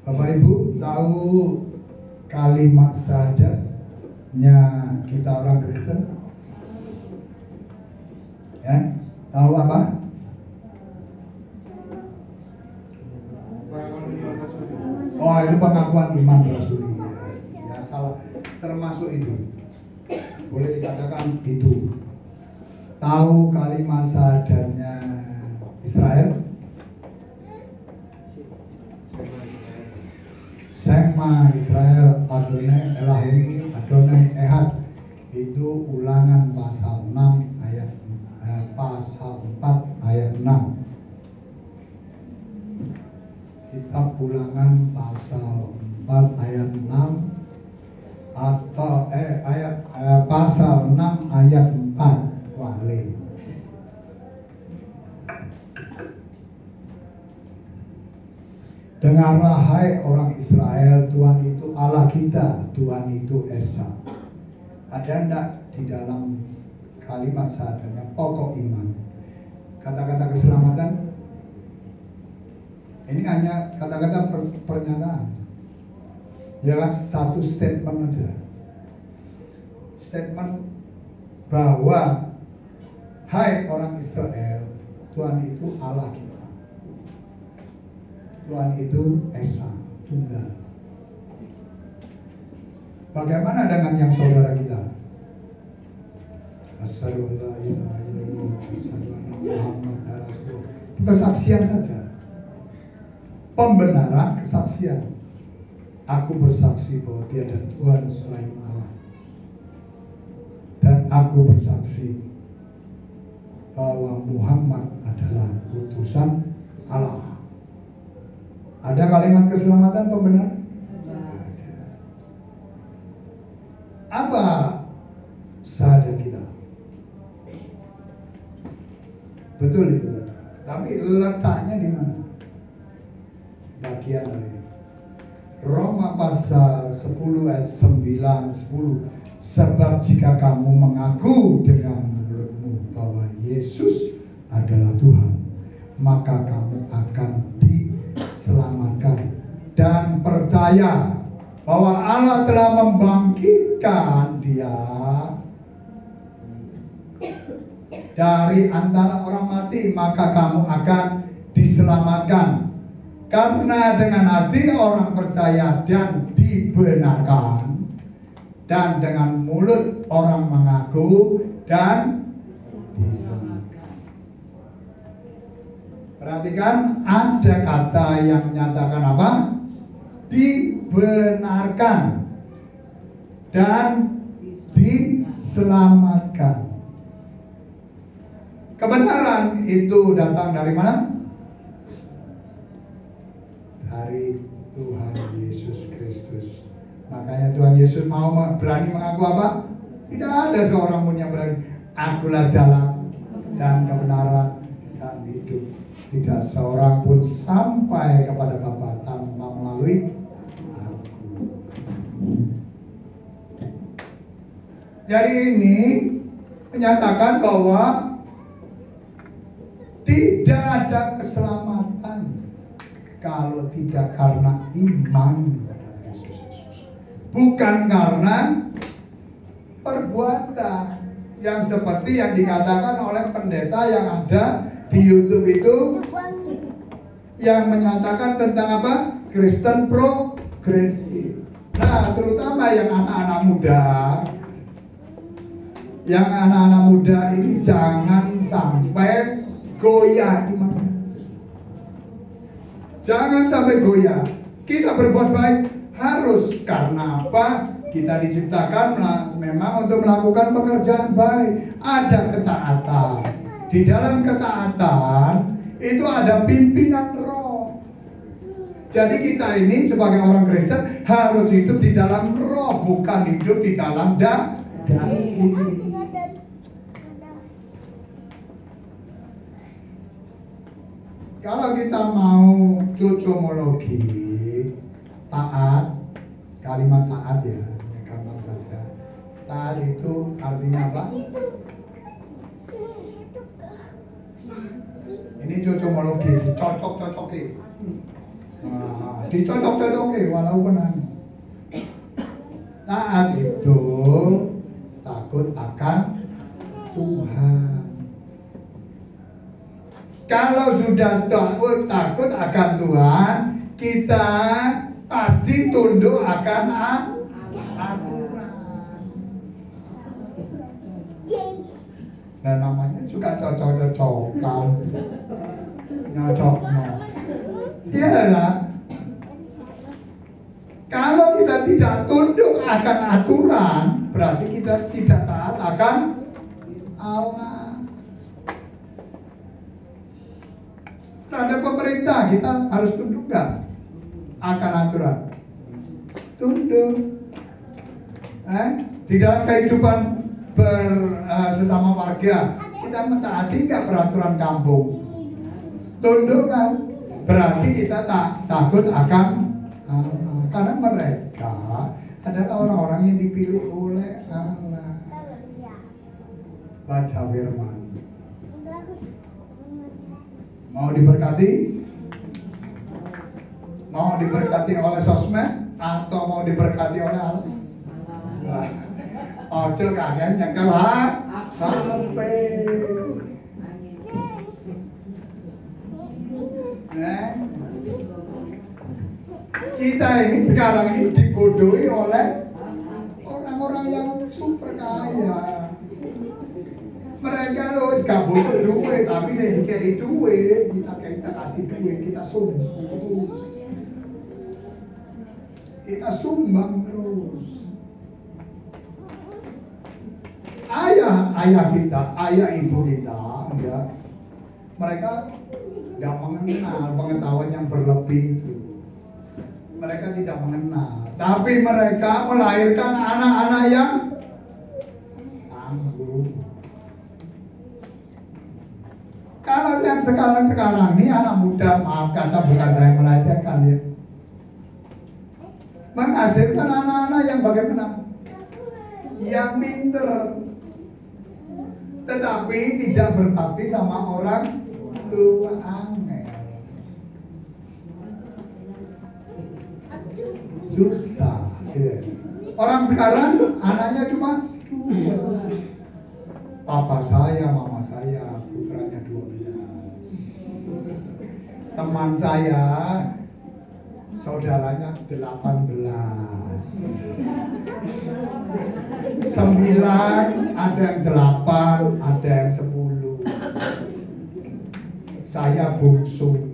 Bapak Ibu tahu kalimat syahadatnya kita orang Kristen? Ya, tahu apa? Oh, itu pengakuan iman rasuli. Ya, salah. Termasuk itu. Boleh dikatakan itu. Tahu kalimat syahadatnya Israel? Sema Israel Adonai Elohim Adonai Ehad. Itu Ulangan pasal 6 ayat pasal 4 ayat 6. Kitab Ulangan pasal 4 ayat 6 atau pasal 6 ayat 4 wale. Dengarlah hai orang Israel, Tuhan itu Allah kita, Tuhan itu Esa. Ada enggak di dalam kalimat syahadatnya pokok iman? Kata-kata keselamatan. Ini hanya kata-kata pernyataan. Ya, satu statement aja. Statement bahwa hai orang Israel, Tuhan itu Allah kita. Tuhan itu Esa, Tunggal. Bagaimana dengan yang saudara kita? Asyhadu an la ilaha illallah, asyhadu anna Muhammadar Rasulullah. Itu kesaksian saja. Pembenaran kesaksian. Aku bersaksi bahwa tiada Tuhan selain Allah. Dan aku bersaksi bahwa Muhammad adalah utusan Allah. Ada kalimat keselamatan pembenaran? Apa syahadat kita? Betul itu tadi. Tapi letaknya di mana? Bagian dari Roma pasal 10 ayat 9 10. Sebab jika kamu mengaku dengan mulutmu bahwa Yesus adalah Tuhan, maka kamu akan diselamatkan dan percaya bahwa Allah telah membangkitkan Dia dari antara orang mati, maka kamu akan diselamatkan. Karena dengan hati orang percaya dan dibenarkan, dan dengan mulut orang mengaku dan diselamatkan. Perhatikan, ada kata yang menyatakan apa? Dibenarkan dan diselamatkan. Kebenaran itu datang dari mana? Dari Tuhan Yesus Kristus. Makanya Tuhan Yesus mau berani mengaku apa? Tidak ada seorang pun yang berani. Akulah jalan dan kebenaran dan hidup. Tidak seorang pun sampai kepada Bapa tanpa melalui aku. Jadi ini menyatakan bahwa tidak ada keselamatan kalau tidak karena iman pada Kristus Yesus. bukan karena perbuatan. Yang seperti yang dikatakan oleh pendeta yang ada di YouTube itu, yang menyatakan tentang apa? Kristen progresif. Nah, terutama yang anak-anak muda, ini jangan sampai goyah imannya. Jangan sampai goyah. Kita berbuat baik harus, karena apa? Kita diciptakan memang untuk melakukan pekerjaan baik. Ada ketaatan. Di dalam ketaatan itu ada pimpinan roh. Jadi kita ini sebagai orang Kristen harus hidup di dalam roh, bukan hidup di dalam daging. Kalau kita mau cocomologi, taat, kalimat taat ya, gampang saja. Taat itu artinya apa? Ini cocomologi, dicocok-cocoki. Nah, dicocok-cocoki walaupun taat itu takut akan Tuhan. Kalau sudah takut akan Tuhan, kita pasti tunduk akan aturan. Nah, namanya juga cocok-cocokan, nyocok. Iya lah. Kalau kita tidak tunduk akan aturan, berarti kita tidak taat akan Allah. Terhadap pemerintah kita harus tunduk nggak akan aturan? Tunduk. Di dalam kehidupan sesama warga kita mentaati nggak peraturan kampung? Tunduk kan? Berarti kita takut akan karena mereka adalah orang-orang yang dipilih oleh Allah. Baca firman. Mau diberkati? Mau diberkati oleh sosmed atau mau diberkati oleh Allah? Ojo kalian nyekel HP. Kita ini sekarang ini dibodohi oleh orang-orang yang super kaya. Mereka loh gak butuh duit, tapi saya dikasih duit, kita kasih duit, kita sumbang terus. Kita sumbang terus. Ayah kita, ayah ibu kita, ya, mereka nggak mengenal pengetahuan yang berlebih itu. Mereka tidak mengenal, tapi mereka melahirkan anak-anak yang tangguh. Kalau yang sekarang ini anak muda, maaf kata bukan saya melecehkan ya, menghasilkan anak-anak yang bagaimana? Yang pinter, tetapi tidak berbakti sama orang tua. Aneh, susah gitu. Orang sekarang anaknya cuma 2. Papa saya, mama saya, putranya 12. Teman saya, saudaranya 18. 9, ada yang 8, ada yang 10. Saya bungsu.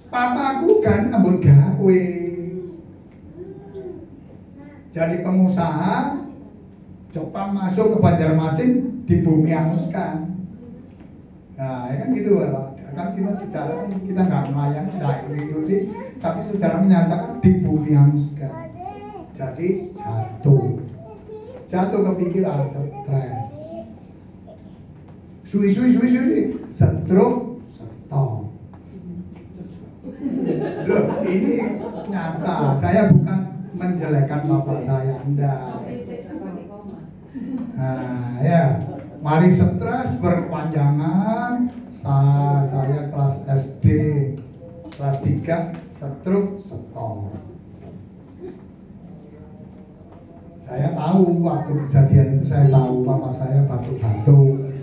Papaku kan ambon gawe. Jadi pengusaha, coba masuk ke Banjarmasin, di bumi anguskan. Nah, ya kan gitu Pak. Kan kita sejarah kan kita nggak melayani, nggak mengikuti, tapi sejarah menyatakan di bumi anguskan. Jadi jatuh kepikiran, stres. Suwi, stroke, stop. Loh, ini nyata. Saya bukan menjelekkan bapak saya, enggak. Nah, ya, mari stres berkepanjangan. Saya kelas SD Kelas 3 stroke stop. Saya tahu waktu kejadian itu, saya tahu papa saya batuk-batuk.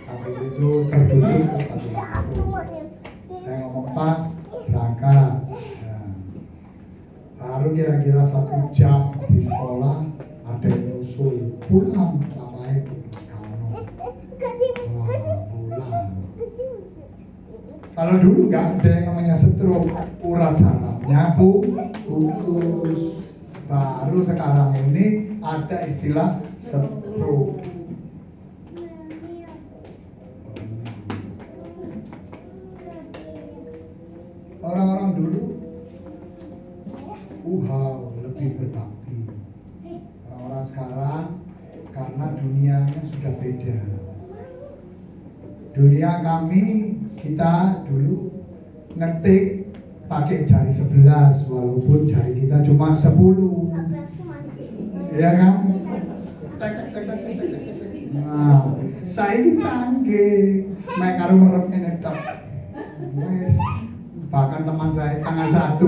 Habis itu terduduk terus batuk-batuk. Saya ngomong, Pak, berangkat. Nah, baru kira-kira 1 jam di sekolah ada yang nyusul, pulang papa itu pulang. Kalau dulu nggak ada yang namanya stroke, urat sarafnya putus. Baru sekarang ini ada istilah stroke. Orang-orang dulu lebih berbakti. Orang-orang sekarang karena dunianya sudah beda. Dunia kami, kita dulu ngetik pakai jari 11 walaupun jari kita cuma 10. Ya kan? Nah, saya ini canggih. Mek karo merep ngene tok. Wes, bahkan teman saya tangan 1.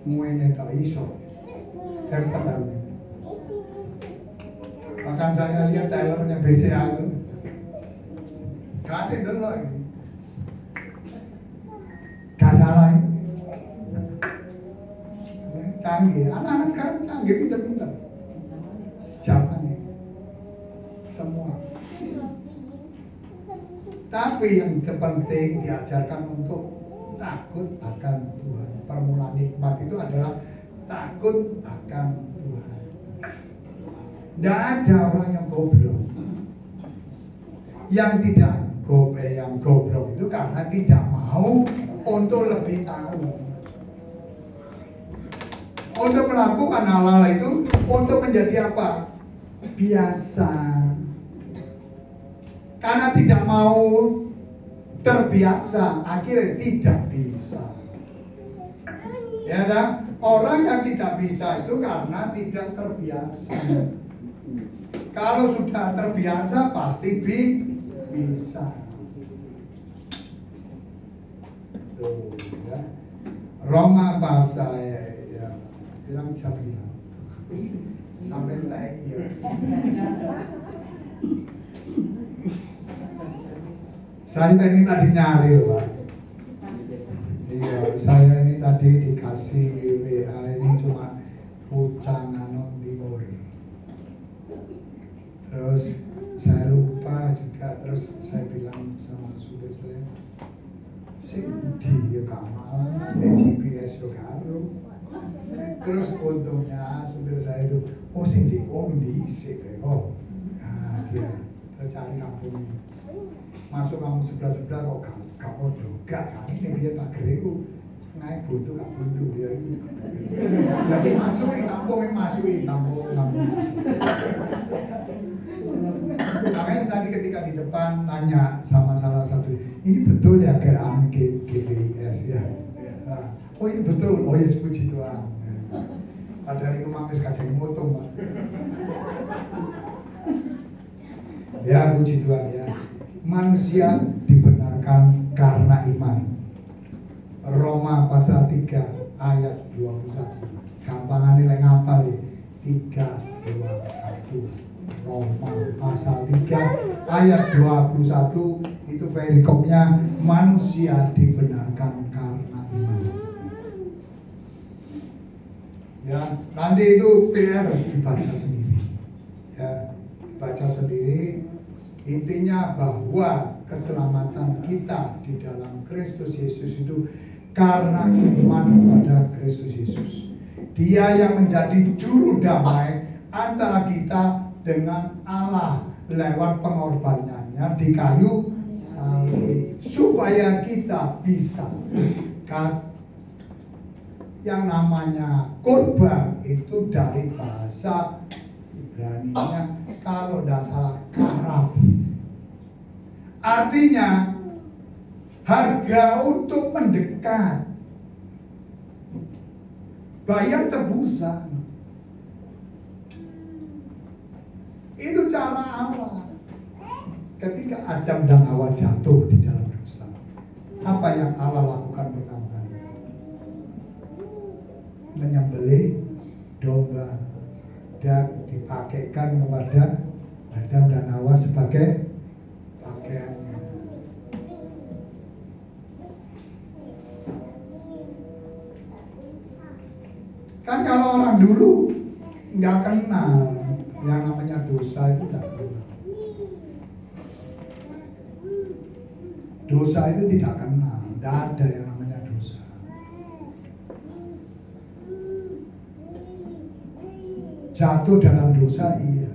Ngene tok iso. Hebat aku. Bahkan saya lihat Taylornya BCA itu. Gak ada delok ini. Gak salah ini. Canggih, anak-anak sekarang canggih, pinter-pinter. Zamannya semua. Tapi yang terpenting diajarkan untuk takut akan Tuhan. Permulaan nikmat itu adalah takut akan Tuhan. Tidak ada orang yang goblok. Yang goblok itu karena tidak mau untuk lebih tahu. Untuk melakukan hal-hal itu untuk menjadi apa? Biasa. Karena tidak mau terbiasa, akhirnya tidak bisa. Ya kan? Orang yang tidak bisa itu karena tidak terbiasa. Kalau sudah terbiasa pasti bisa. Tuh, ya. Roma pasal ya, bilang Jamila. Sampai lagi ya. Saya ini tadi nyari loh, Pak. Iya, saya ini tadi dikasih WA ini cuma Pucanganom Timur. Terus saya lupa juga, terus saya bilang sama supir saya, di ya kamal, nanti GPS yo karo. Terus untungnya supir saya itu, diisi kok. Nah dia tercari kampung, masuk kampung sebelah kok gak podo, gak kami ini biar tak geriku setengah buntu gak buntu dia itu. Jadi masuk kampung. Makanya tadi ketika di depan nanya sama salah satu, ini betul ya GAM GBIS ya? Nah, oh iya betul, oh iya puji Tuhan. Padahal itu mampis kacang motong, Pak. Ya puji Tuhan ya. Manusia dibenarkan karena iman. Roma pasal 3 ayat 21. Gampangan nilai ngapal 3:21. Roma pasal 3 ayat 21 itu perikopnya manusia dibenarkan karena iman. Ya, nanti itu PR dibaca sendiri. Ya, dibaca sendiri. Intinya bahwa keselamatan kita di dalam Kristus Yesus itu karena iman pada Kristus Yesus. Dia yang menjadi juru damai antara kita dengan Allah lewat pengorbanannya di kayu salib supaya kita bisa dekat. Yang namanya korban itu dari bahasa Ibrani-nya kalau tidak salah karaf. Artinya harga untuk mendekat, bayar tebusan. Itu cara Allah ketika Adam dan Hawa jatuh di dalam dosa. Apa yang Allah lakukan pertama kali? Menyembelih domba dan dipakaikan kepada Adam dan Hawa sebagai pakaiannya. Kan kalau orang dulu nggak kenal yang namanya dosa itu, nggak kenal. Dosa itu tidak kenal, tidak ada yang namanya dosa. Jatuh dalam dosa iya,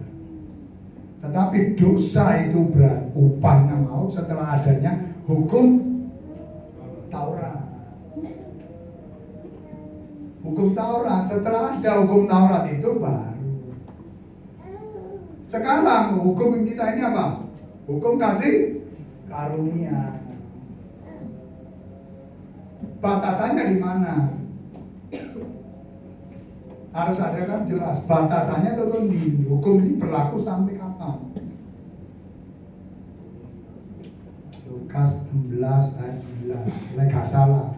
tetapi dosa itu berat, upahnya maut setelah adanya hukum Taurat. Hukum Taurat, setelah ada hukum Taurat itu baru. Sekarang hukum kita ini apa? Hukum kasih karunia. Batasannya di mana? Harus ada kan jelas. Batasannya itu di hukum ini berlaku sampai kapan? Lukas 16 ayat 11. Lek salah.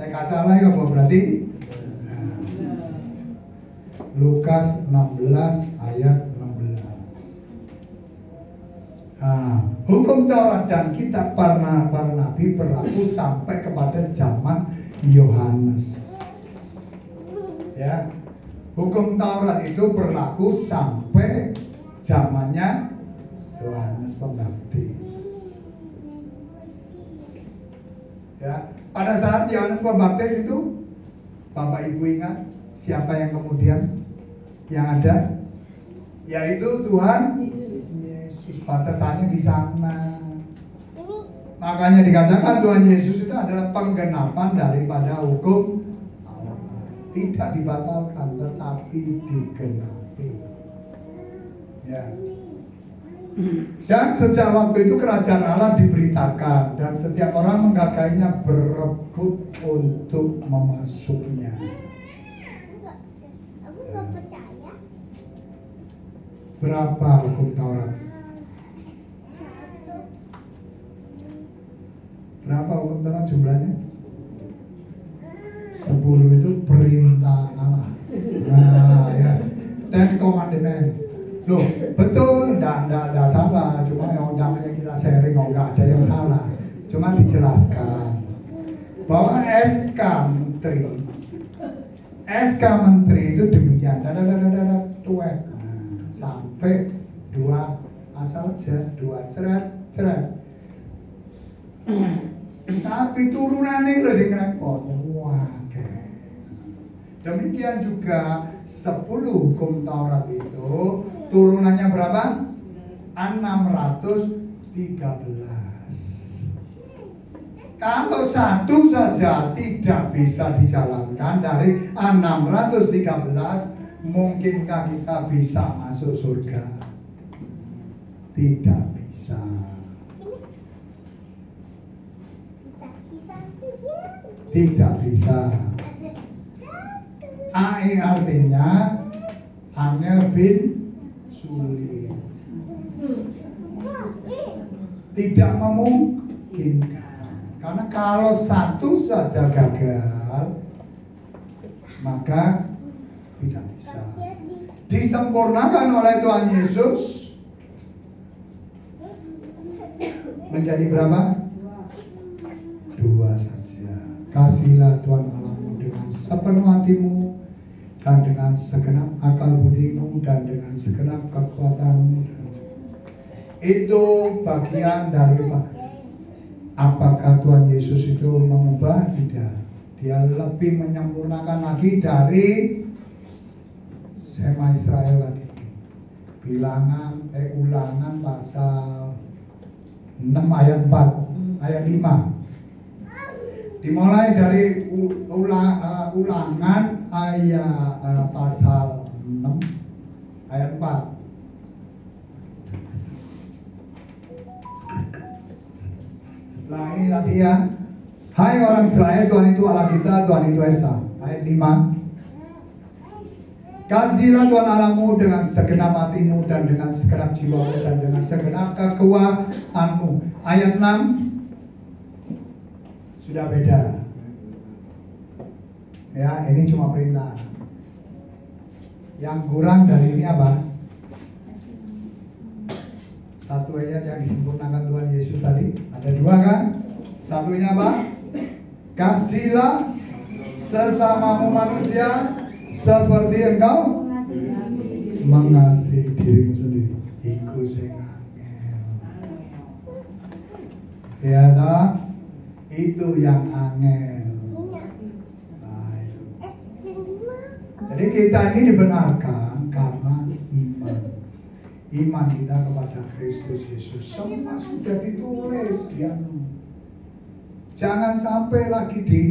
Lek salah ya apa berarti? Nah, Lukas 16 ayat 16. Nah, hukum Taurat dan kitab para nabi berlaku sampai kepada zaman Yohanes. Ya, hukum Taurat itu berlaku sampai zamannya Yohanes Pembaptis. Ya, pada saat Yohanes Pembaptis itu, Bapak Ibu ingat siapa yang kemudian yang ada? Yaitu Tuhan Yesus. Batasannya di sana. Makanya dikatakan Tuhan Yesus itu adalah penggenapan daripada hukum Taurat. Tidak dibatalkan, tetapi digenapi. Ya. Dan sejak waktu itu kerajaan Allah diberitakan dan setiap orang menghargainya, berebut untuk memasukinya. Berapa hukum Taurat? Berapa hukum Taurat jumlahnya? 10 itu perintah Allah. Nah, ya. 10 commandment. Loh, betul, enggak salah. Cuma yang namanya kita sharing, enggak ada yang salah. Cuma dijelaskan bahwa SK Menteri itu demikian. Tuet. Nah, sampai 2 asal aja, 2 ceret. Tapi turunannya itu sing repot. Wah, okay. Demikian juga 10 hukum Taurat itu turunannya berapa? 613. Kalau satu saja tidak bisa dijalankan dari 613, mungkinkah kita bisa masuk surga? Tidak bisa. Tidak bisa. AI artinya angel bin sulit. Tidak memungkinkan. Karena kalau satu saja gagal, maka tidak bisa. Disempurnakan oleh Tuhan Yesus menjadi berapa? 2 saja. Kasihlah Tuhan Allahmu dengan sepenuh hatimu dan dengan segenap akal budimu dan dengan segenap kekuatanmu. Itu bagian dari apakah Tuhan Yesus itu mengubah? Tidak. Dia lebih menyempurnakan lagi dari Sema Israel lagi. Ulangan pasal 6 ayat 4 ayat 5. Dimulai dari ulangan ayat pasal 6 ayat 4. Nah ini tadi ya. Hai orang Israel, Tuhan itu Allah kita, Tuhan itu Esa. Ayat 5. Kasihlah Tuhan Allahmu dengan segenap hatimu dan dengan segenap jiwamu dan dengan segenap kekuatanmu. Ayat 6. Sudah beda. Ya, ini cuma perintah. Yang kurang dari ini apa? Satu ayat yang disempurnakan Tuhan Yesus tadi. Ada dua kan? Satunya apa? Kasihlah sesamamu manusia seperti engkau mengasihi dirimu sendiri. Iku sing angel. Ya tak? Itu yang angel. Nah, itu. Jadi kita ini dibenarkan karena iman. Iman kita kepada Kristus Yesus. Semua sudah ditulis ya. Jangan sampai lagi di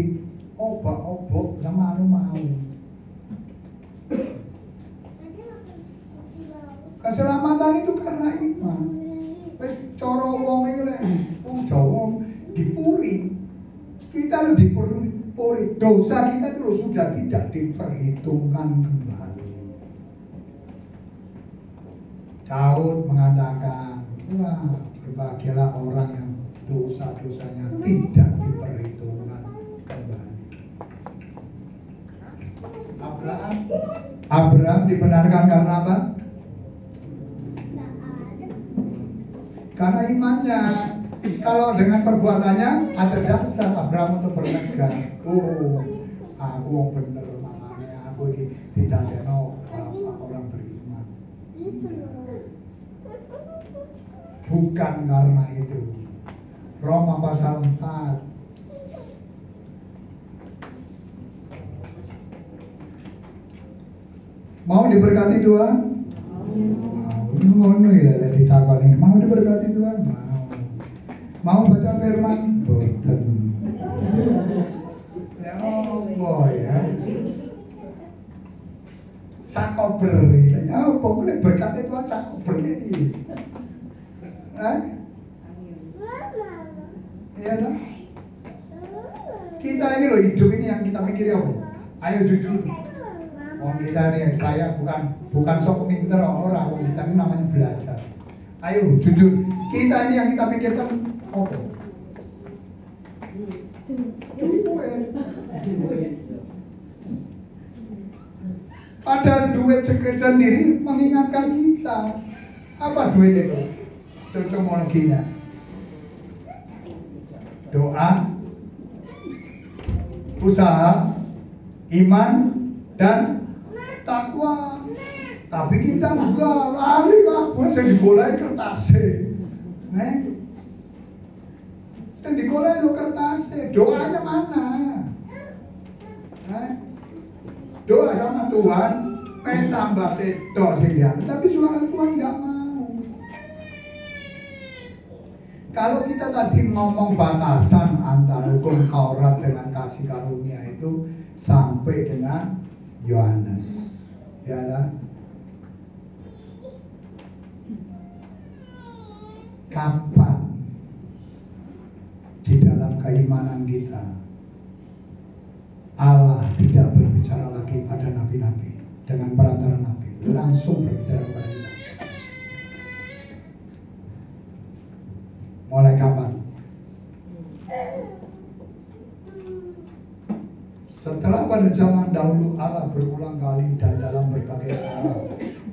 obok-obok sama mau. Keselamatan itu karena iman. Wis cara wong iki lek wong Jawa dipuri. Kita lu dipuri. Dosa kita itu sudah tidak diperhitungkan kembali. Daud mengatakan, wah berbahagialah orang yang dosa-dosanya tidak diperhitungkan kembali. Abraham dibenarkan karena apa? Karena imannya. Kalau dengan perbuatannya ada dasar Abraham untuk bernegah. Oh, aku yang bener makanya aku tidak ada bapak orang beriman. Bukan karena itu. Roma pasal 4. Mau diberkati Tuhan? Mau ditakoni. Mau diberkati Tuhan? Mau baca firman? Boten. Ya Allah ya. Sakober. Ya pokoknya berkati Tuhan sakober ini. Iya dong. Kita ini loh hidup ini yang kita pikir apa? Ayo jujur. Kita nih, saya bukan sok pinter orang. Kita ini namanya belajar. Ayo jujur. Kita ini yang kita pikirkan apa? Duit. Padahal duit sendiri mengingatkan kita. Apa duit itu? Cocomologinya. Doa, usaha, iman, dan takwa. Tapi kita enggak lali kabeh sing digoleki kertase. Sing digoleki lo kertase, doanya mana? Doa sama Tuhan, pengen sambate tok sing dia, tapi suara Tuhan enggak mau. Kalau kita tadi ngomong batasan antara hukum Taurat dengan kasih karunia itu sampai dengan Yohanes, ya kan? Kapan di dalam keimanan kita Allah tidak berbicara lagi pada nabi-nabi dengan perantara nabi, langsung berbicara kepada kita? Mulai kapan? Setelah pada zaman dahulu Allah berulang kali dan dalam berbagai cara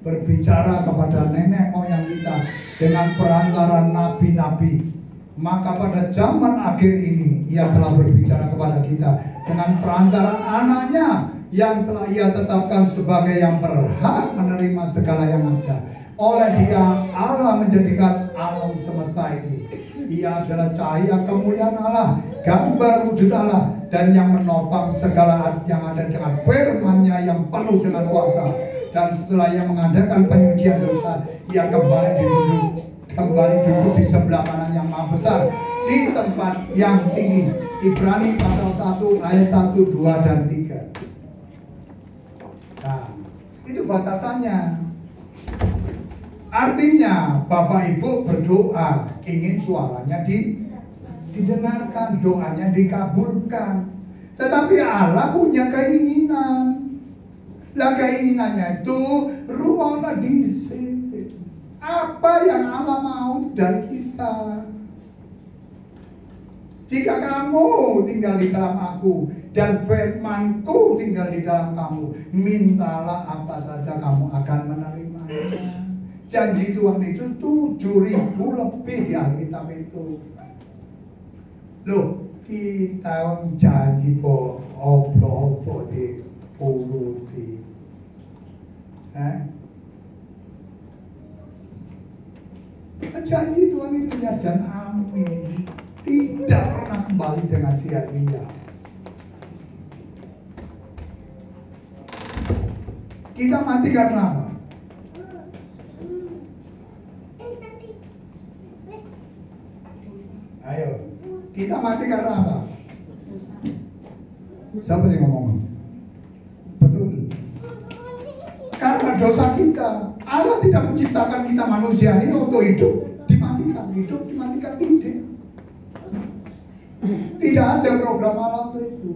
berbicara kepada nenek moyang kita dengan perantara nabi-nabi, maka pada zaman akhir ini Ia telah berbicara kepada kita dengan perantara anaknya yang telah Ia tetapkan sebagai yang berhak menerima segala yang ada. Oleh Dia Allah menjadikan alam semesta ini. Ia adalah cahaya kemuliaan Allah, gambar wujud Allah, dan yang menopang segala yang ada dengan firman-Nya yang penuh dengan kuasa. Dan setelah Ia mengadakan penyucian dosa, Ia kembali duduk di sebelah kanan yang maha besar, di tempat yang tinggi. Ibrani pasal 1 ayat 1, 2, dan 3. Nah, itu batasannya. Artinya Bapak Ibu berdoa ingin suaranya didengarkan, doanya dikabulkan. Tetapi Allah punya keinginan. Lah keinginannya itu ruangnya disini. Apa yang Allah mau dari kita? Jika kamu tinggal di dalam aku dan firman-Ku tinggal di dalam kamu, mintalah apa saja kamu akan menerimanya. Janji Tuhan itu 7.000 lebih di Alkitab itu. Loh, kita janji kok opo-opo diuruti. Janji Tuhan itu ya dan amin. Tidak pernah kembali dengan sia-sia. Kita mati karena apa? Ayo, kita mati karena apa? Siapa yang ngomong? Betul. Karena dosa kita. Allah tidak menciptakan kita manusia ini untuk hidup dimatikan tidak. Tidak ada program Allah untuk itu.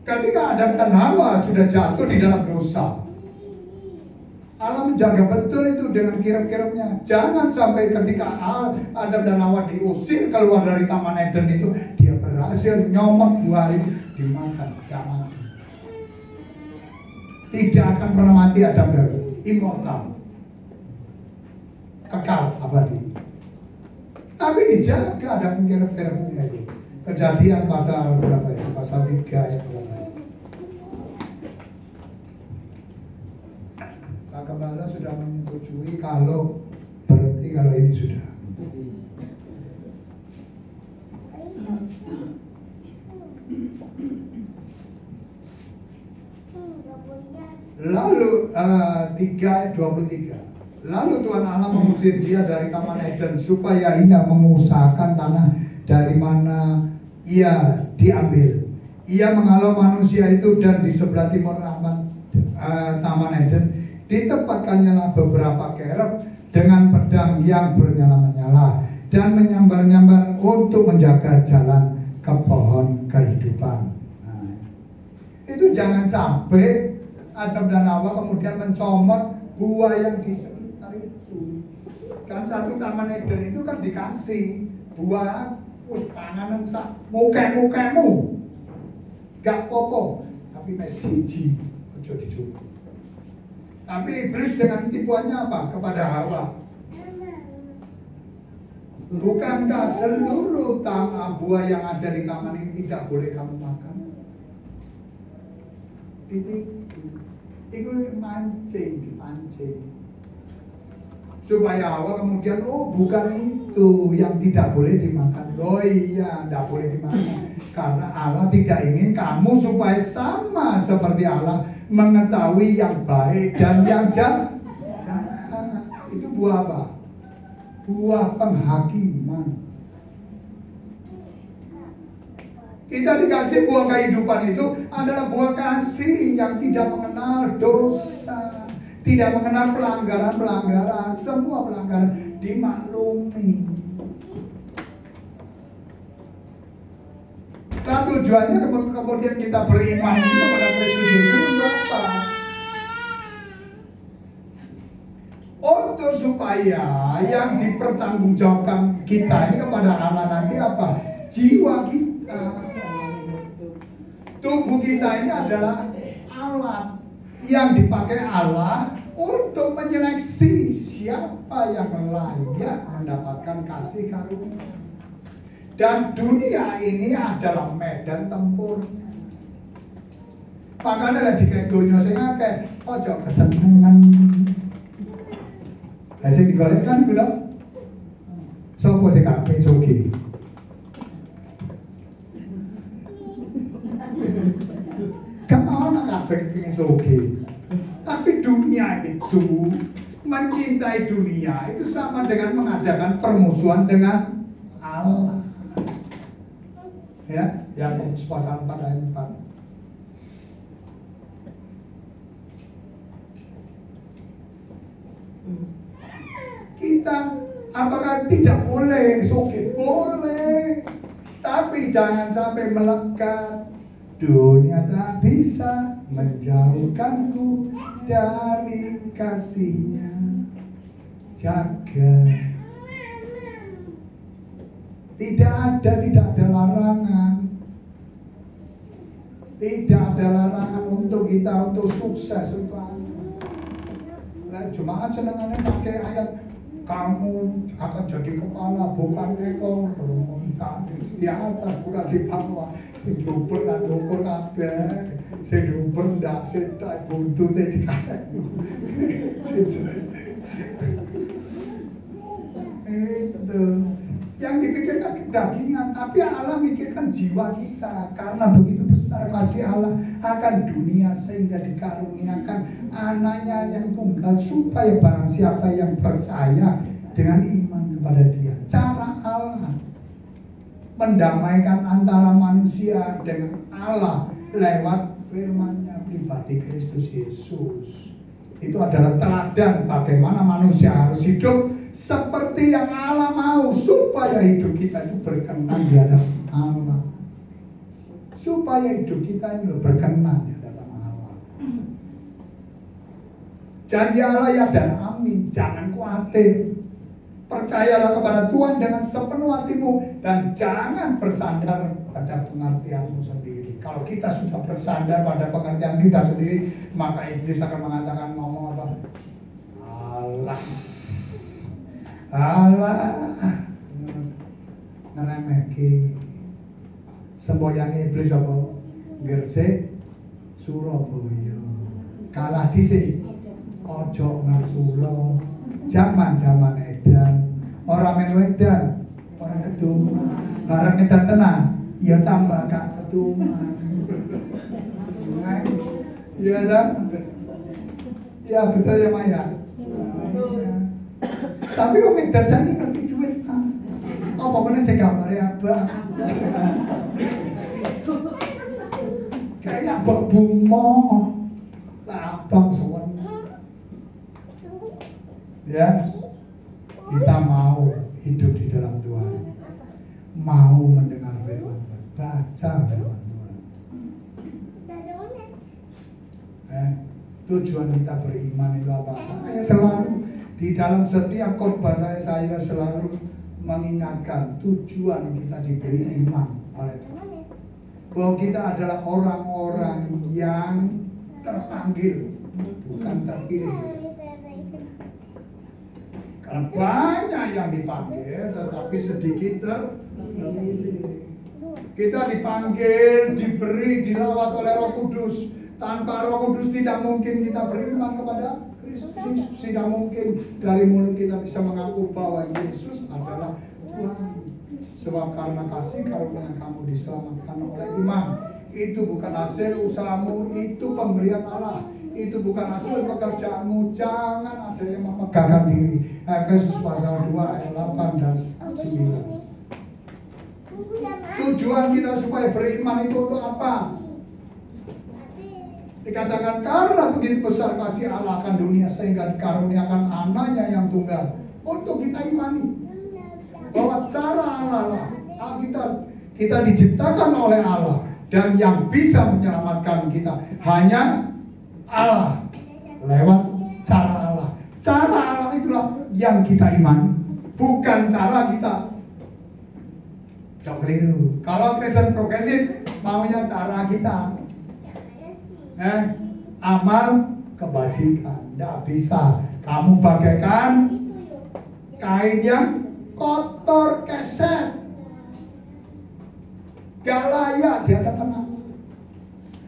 Ketika Adam dan Hawa sudah jatuh di dalam dosa, Allah menjaga betul itu dengan kirap-kirapnya. Jangan sampai ketika Adam dan Hawa diusir keluar dari Taman Eden itu, dia berhasil nyomot buah itu dimakan, gak mati. Tidak akan pernah mati Adam dan Hawa, immortal, kekal abadi. Tapi dijaga ada kirap-kirapnya itu. Kejadian pasal berapa ya? Pasal 3 ayat berapa? Pak Gembala sudah menyetujui kalau berhenti kalau ini sudah. Lalu 3:23. Lalu Tuhan Allah mengusir dia dari Taman Eden supaya ia mengusahakan tanah dari mana ia diambil. Ia menghalau manusia itu dan di sebelah timur Taman Eden ditempatkannya beberapa kerub dengan pedang yang bernyala-nyala dan menyambar-nyambar untuk menjaga jalan ke pohon kehidupan. Nah, itu jangan sampai Adam dan Hawa kemudian mencomot buah yang di sekitar itu. Kan satu Taman Eden itu kan dikasih buah, panganan sak muke-mukemu. Gak popo, tapi mesiji ojo dicoba. Tapi iblis dengan tipuannya apa? Kepada Hawa. Bukankah seluruh buah yang ada di taman ini tidak boleh kamu makan? Itu dipancing. Supaya Hawa kemudian, oh bukan itu yang tidak boleh dimakan. Oh iya, tidak boleh dimakan. Karena Allah tidak ingin kamu supaya sama seperti Allah, mengetahui yang baik dan yang jahat. Itu buah apa? Buah penghakiman. Kita dikasih buah kehidupan itu adalah buah kasih yang tidak mengenal dosa, tidak mengenal pelanggaran-pelanggaran, semua pelanggaran dimaklumi. Nah tujuannya kemudian kita beriman kepada Kristus Yesus untuk apa? Untuk supaya yang dipertanggungjawabkan kita ini kepada Allah nanti apa? Jiwa kita. Tubuh kita ini adalah alat yang dipakai Allah untuk menyeleksi siapa yang layak mendapatkan kasih karunia. Dan dunia ini adalah medan tempurnya. Makanya di kayak dunia sing akeh ojo kesenengan. Lah sing digolekkan iku lho. Sopo sing kabeh sugih? Kan ana kabeh pengen sugih. Tapi dunia itu, mencintai dunia itu sama dengan mengadakan permusuhan dengan Allah. Ya, Yakobus pasal 4 ayat 4. Kita apakah tidak boleh sugih? Boleh. Tapi jangan sampai melekat. Dunia tak bisa menjauhkanku dari kasihnya. Jaga. Tidak ada larangan. Tidak ada larangan untuk kita untuk sukses untuk anak. Nah, jemaat senengannya pakai ayat kamu akan jadi kepala bukan ekor, di atas bukan di bawah, sing dhuwur lan dhuwur kabeh, sing dhuwur ndak setak buntute dikayu. Itu yang dipikirkan kedagingan, tapi Allah mikirkan jiwa kita. Karena begitu besar kasih Allah akan dunia sehingga dikaruniakan anaknya yang tunggal, supaya barang siapa yang percaya dengan iman kepada Dia. Cara Allah mendamaikan antara manusia dengan Allah lewat firman-Nya pribadi Kristus Yesus. Itu adalah teladan bagaimana manusia harus hidup seperti yang Allah mau, supaya hidup kita itu berkenan di hadapan Allah. Supaya hidup kita ini berkenan di hadapan Allah. Janji Allah ya dan amin. Jangan khawatir. Percayalah kepada Tuhan dengan sepenuh hatimu dan jangan bersandar pada pengertianmu sendiri. Kalau kita sudah bersandar pada pengertian kita sendiri, maka iblis akan mengatakan ngomong apa? Allah ngeremeki. Semboyange iblis apa? Gresik Surabaya. Kalah dhisik. Ojo ngarsulo. Zaman edan. Ora men edan, ora keduman. Bareng edan tenan, ya tambah gak keduman. Iya dah. Ya betul ya Maya. Tapi kok edan jane ngerti duit. Apa meneh sing gambare abang. Kayak Mbok Bumo. Lah abang sowan. Ya, kita mau hidup di dalam Tuhan, mau mendengar firman Tuhan, baca firman Tuhan. Tujuan kita beriman itu apa? Saya selalu di dalam setiap khotbah saya selalu mengingatkan tujuan kita diberi iman oleh Tuhan, bahwa kita adalah orang-orang yang terpanggil, bukan terpilih. Karena banyak yang dipanggil, tetapi sedikit terpilih. Kita dipanggil, diberi, dilawat oleh Roh Kudus. Tanpa Roh Kudus tidak mungkin kita beriman kepada Kristus Yesus. Tidak mungkin dari mulut kita bisa mengaku bahwa Yesus adalah Tuhan. Sebab karena kasih karunia kamu diselamatkan oleh iman. Itu bukan hasil usahamu, itu pemberian Allah. Itu bukan hasil pekerjaanmu. Jangan ada yang memegahkan diri. Efesus pasal 2 ayat 8 dan 9. Tujuan kita supaya beriman itu untuk apa? Dikatakan karena begitu besar kasih Allah akan dunia sehingga dikaruniakan anaknya yang tunggal. Untuk kita imani bahwa cara Allah lah, kita diciptakan oleh Allah, dan yang bisa menyelamatkan kita hanya Allah lewat cara Allah. Cara Allah itulah yang kita imani, bukan cara kita. Jangan keliru. Kalau Kristen progresif maunya cara kita, amal kebajikan, tidak bisa. Kamu bagaikan kain yang kotor keset, gak layak di hadapan Allah.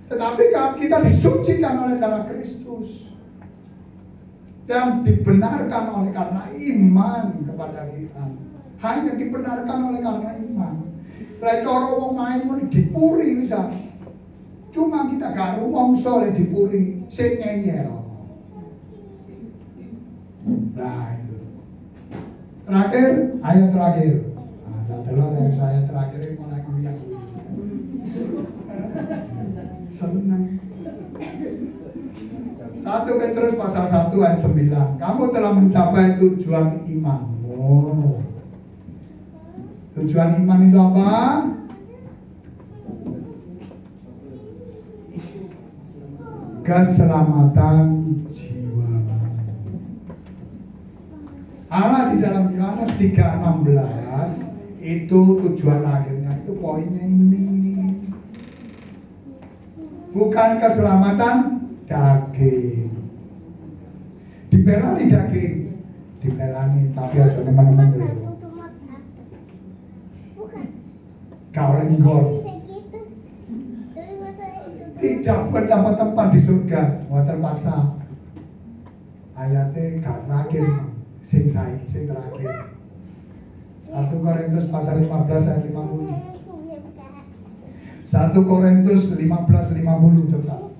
Tetapi kita disucikan oleh darah Kristus dan dibenarkan oleh karena iman kepada kita. Hanya dibenarkan oleh karena iman. Cara wong main pun dipuri bisa. Cuma kita gak rumangsa oleh dipuri, sing ngeyel. Nah itu. Terakhir, ayat terakhir. Nah, adalah saya terakhir ini mulai kuliah. Senang. 1 Petrus pasal 1 ayat 9. Kamu telah mencapai tujuan imanmu. Tujuan iman itu apa? Keselamatan jiwa. Allah di dalam Yohanes 3:16 Itu tujuan akhirnya, itu poinnya ini. Bukan keselamatan daging. Dibelani daging, dibelani tapi aja teman-teman dulu. Kau lenggor. Tidak mendapat tempat di surga, wah terpaksa. Ayatnya gak terakhir, sing saiki sing terakhir. 1 Korintus pasal 15 ayat 50. 1 Korintus 15:50 coba.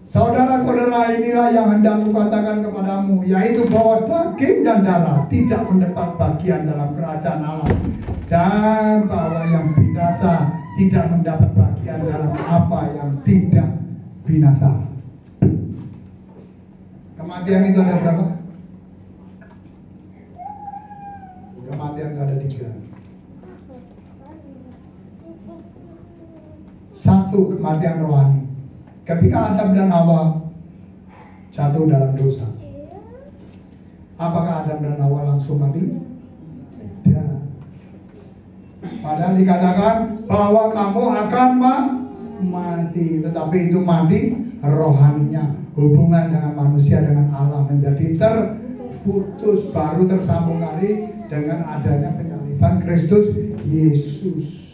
Saudara-saudara, inilah yang hendak kukatakan kepadamu, yaitu bahwa daging dan darah tidak mendapat bagian dalam kerajaan Allah, dan bahwa yang binasa tidak mendapat bagian dalam apa yang tidak binasa. Kematian itu ada berapa? Kematian itu ada 3. 1, kematian rohani. Ketika Adam dan Hawa jatuh dalam dosa, apakah Adam dan Hawa langsung mati? Tidak. Padahal dikatakan bahwa kamu akan mati, tetapi itu mati rohaninya. Hubungan dengan manusia dengan Allah menjadi terputus, baru tersambung kali dengan adanya penyaliban Kristus Yesus.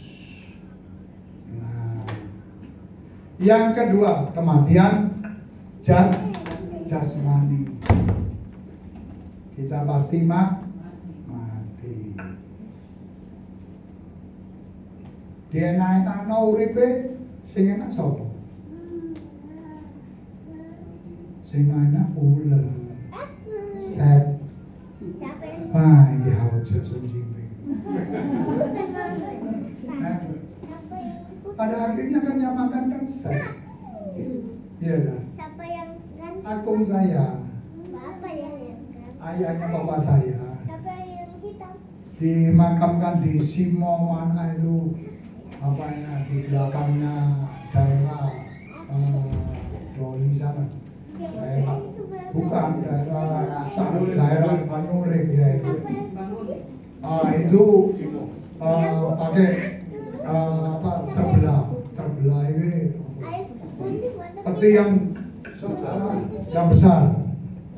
Nah, yang kedua, kematian jasmani. Kita pasti mati. Dia enak uripe sing enak sapa? Sing enak ular. Set. Wah, ini hauja senjimbe. Pada akhirnya kan yang makan kan set. Iya kan? Siapa yang kan? Akung saya. Apa yang kan? Ayahnya bapak saya. Siapa yang hitam? Dimakamkan di Simo mana itu, apa ya, di belakangnya daerah Doli sana. Daerah bukan daerah Banyurip ya itu. Itu pakai terbelah ini. Peti yang besar.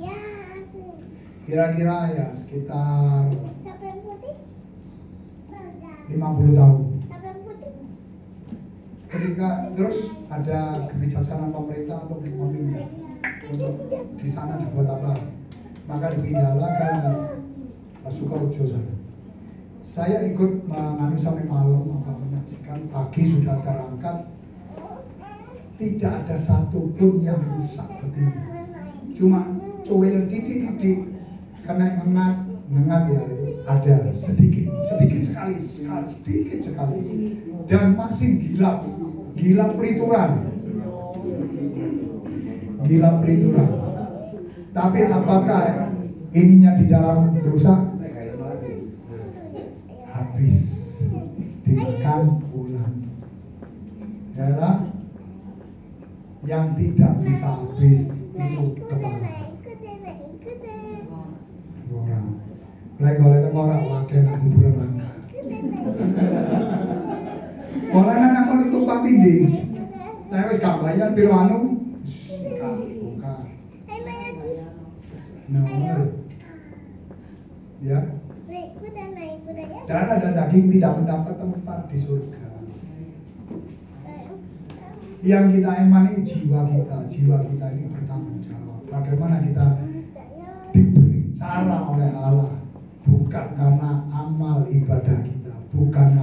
Ya. Kira-kira ya sekitar Siapa yang putih? 50 tahun. Siapa yang putih? Ketika terus ada kebijaksanaan pemerintah untuk memindah untuk di sana dibuat apa, maka dipindahlah ke Sukorejo sana. Saya ikut menganu sampai malam, menyaksikan pagi sudah terangkat, tidak ada satupun yang rusak petinya, cuma cuil titik-titik karena mengat ya, ada sedikit sekali, dan masih gila pelituran. Tapi apakah ininya di dalam rusak? Habis dimakan ulat. Yalah, yang tidak bisa habis itu kepala. Orang. Golek orang wakil kuburan langka. Olahan aku nutupan tinggi. Saya wis gak bayar piro anu. Buka. No. Ya. Darah dan daging tidak mendapat tempat di surga. Yang kita imani jiwa kita ini bertanggung jawab. Bagaimana kita diberi cara oleh Allah, bukan karena amal ibadah kita, bukan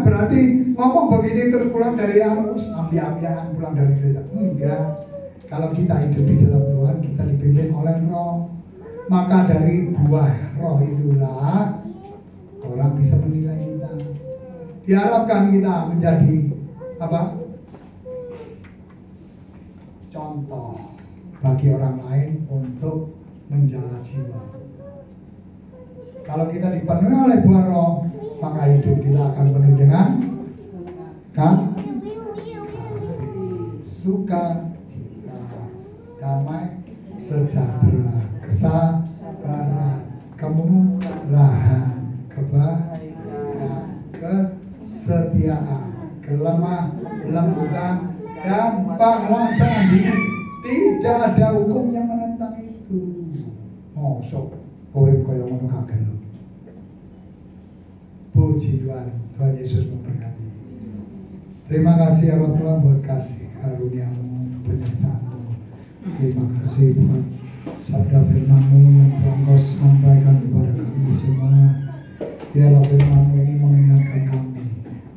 berarti ngomong begini terus pulang dari ambi-ambian pulang dari gereja. Enggak. Kalau kita hidup di dalam Tuhan, kita dipimpin oleh Roh. Maka dari buah Roh itulah orang bisa menilai kita. Diharapkan kita menjadi apa? Contoh bagi orang lain untuk menjaga jiwa. Kalau kita dipenuhi oleh buah Roh, maka hidup kita akan penuh dengan kasih, sukacita, damai, sejahtera, kesabaran, kemurahan, Tuhan, dan pelaksanaan diri. Tidak ada hukum yang menentang itu. Mosok urip kaya ngono kagel. Puji Tuhan, Tuhan Yesus memberkati. Terima kasih ya Tuhan buat kasih karunia-Mu, penyertaan-Mu. Terima kasih buat sabda firman-Mu yang Tuhan Kau sampaikan kepada kami semua. Biarlah firman-Mu ini mengingatkan kami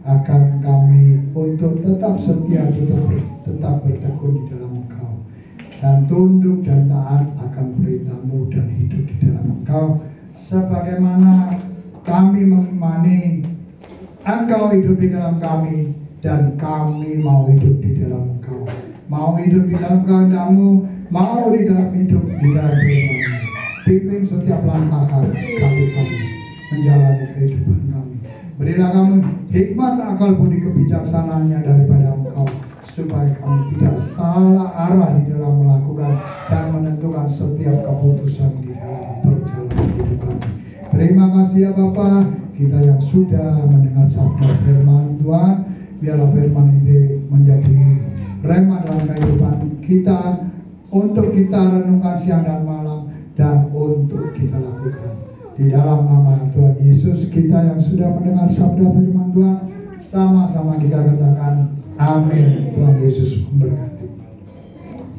akan kami untuk tetap setia, tetap bertekun di dalam Engkau, dan tunduk dan taat akan perintah-Mu dan hidup di dalam Engkau, sebagaimana kami mengimani Engkau hidup di dalam kami, dan kami mau hidup di dalam Engkau, mau hidup di dalam kehendak-Mu, mau di dalam hidup di dalam firman-Mu. Pimpin setiap langkah kami menjalani kehidupan kami. Berilah kami hikmat, akal, budi, kebijaksanaannya daripada Engkau, supaya kami tidak salah arah di dalam melakukan dan menentukan setiap keputusan di dalam perjalanan hidup kami. Terima kasih ya Bapa, kita yang sudah mendengar sabda firman Tuhan, biarlah firman ini menjadi rema dalam kehidupan kita, untuk kita renungkan siang dan malam, dan untuk kita lakukan. Di dalam nama Tuhan Yesus, kita yang sudah mendengar sabda firman Tuhan, sama-sama kita katakan amin. Tuhan Yesus memberkati.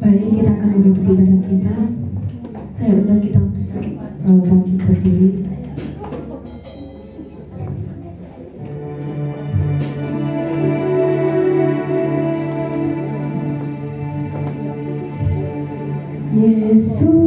Baik, kita akan menutup ibadah kita. Saya undang kita untuk bangkit berdiri. Yesus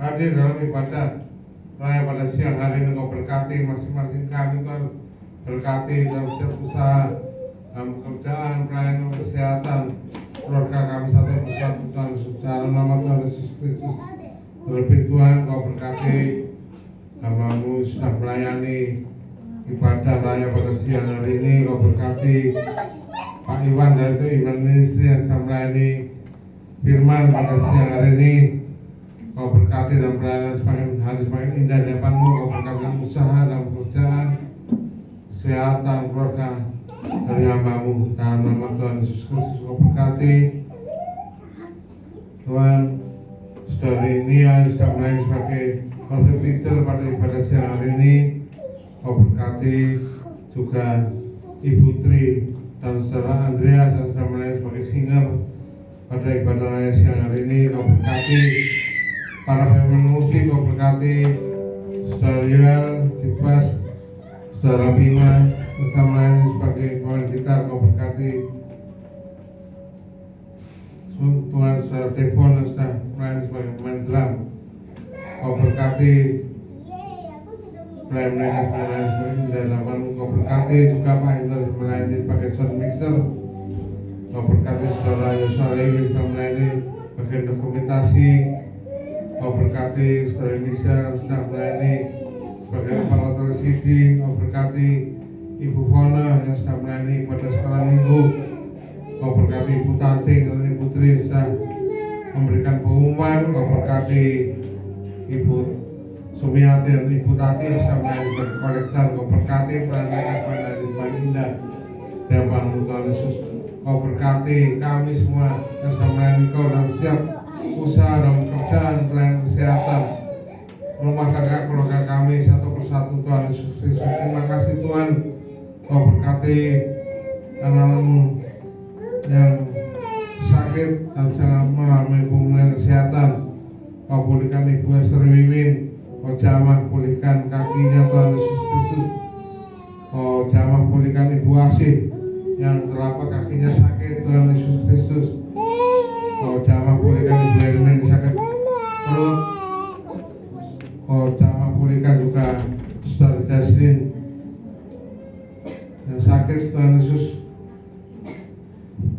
hadir dalam ibadah raya pada siang hari ini. Kau berkati masing-masing kami, Tuhan. Berkati dalam setiap usaha, dalam pekerjaan, pelayanan kesehatan, keluarga kami satu persatu, Tuhan. Dalam nama Tuhan Yesus Kristus. Terlebih Tuhan, Kau berkati hamba-Mu sudah melayani ibadah raya pada siang hari ini. Kau berkati Pak Iwan dari itu Iman Ministry yang sedang melayani firman pada siang hari ini. Kau berkati dalam pelayanan semakin indah di hadapan-Mu. Kau berkati dalam usaha, dalam pekerjaan, kesehatan, keluarga dari hamba-Mu. Dalam nama Tuhan Yesus Kristus, Kau berkati Tuhan saudari Nia yang sudah melayani sebagai kontributor pada ibadah siang hari ini. Kau berkati juga Ibu Tri dan saudara Andreas yang sudah melayani sebagai singer pada ibadah raya siang hari ini. Kau berkati para pemain musik, Kau berkati saudara Yuel di bass, saudara Bima sudah melayani sebagai pemain gitar. Kau berkati Tuhan saudara Devon yang sudah melayani melayani sebagai pemain drum. Kau berkati pelayan mereka sebagai indah lapan. Kau berkati juga Pak Hendra melayani sebagai sound mixer. Kau berkati saudara Yosua Lewi melayani bagian dokumentasi. Kau berkati saudara Indonesia sedang melayani sebagai operator CD. Kau berkati Ibu Fona yang sedang melayani pada sekolah minggu. Kau berkati Ibu Tanting dan Ibu Tri sudah memberikan pengumuman. Kau berkati Ibu Sumiati dan Ibu Tati yang sedang melayani sebagai kolektor. Kau berkati peran mereka kepada Tuhan Indah dan Tuhan Yesus. Kau berkati kami semua yang sedang melayani Kau dan siap usaha dan pekerjaan pelayanan kesehatan rumah tangga keluarga kami satu persatu Tuhan Yesus Kristus. Terima kasih Tuhan. Kau berkati anak-anakmu yang sakit dan sangat mengalami pemulihan kesehatan. Kau pulihkan Ibu Esther Wiwin. Kau jamah pulihkan kakinya Tuhan Yesus Kristus. Kau jamah pulihkan Ibu Asih yang telapak kakinya sakit Tuhan Yesus Kristus. Kau jamah pulihkan Ibu Hermin sakit perut. Kau jamah pulihkan juga Saudara Jaslin yang sakit Tuhan Yesus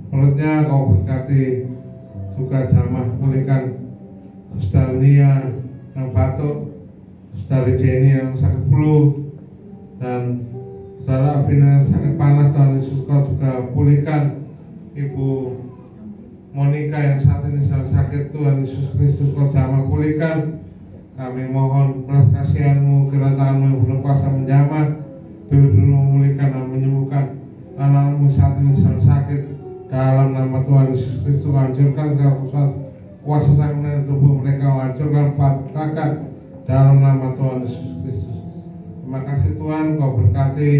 perutnya. Kau berkati juga jamah pulihkan Saudara Nia yang batuk, Saudara Jenny yang sakit flu, dan Saudara Afina yang sakit panas Tuhan Yesus. Kau juga pulihkan Ibu Monica yang saat ini sedang sakit Tuhan Yesus Kristus. Kau jamah pulihkan. Kami mohon belas kasihan-Mu, kiranya yang penuh kuasa menjamah, betul-betul memulihkan dan menyembuhkan anak-anak-Mu saat ini sedang sakit. Dalam nama Tuhan Yesus Kristus, hancurkan kuasa sakit tubuh mereka, hancurkan, patahkan dalam nama Tuhan Yesus Kristus. Terima kasih Tuhan. Kau berkati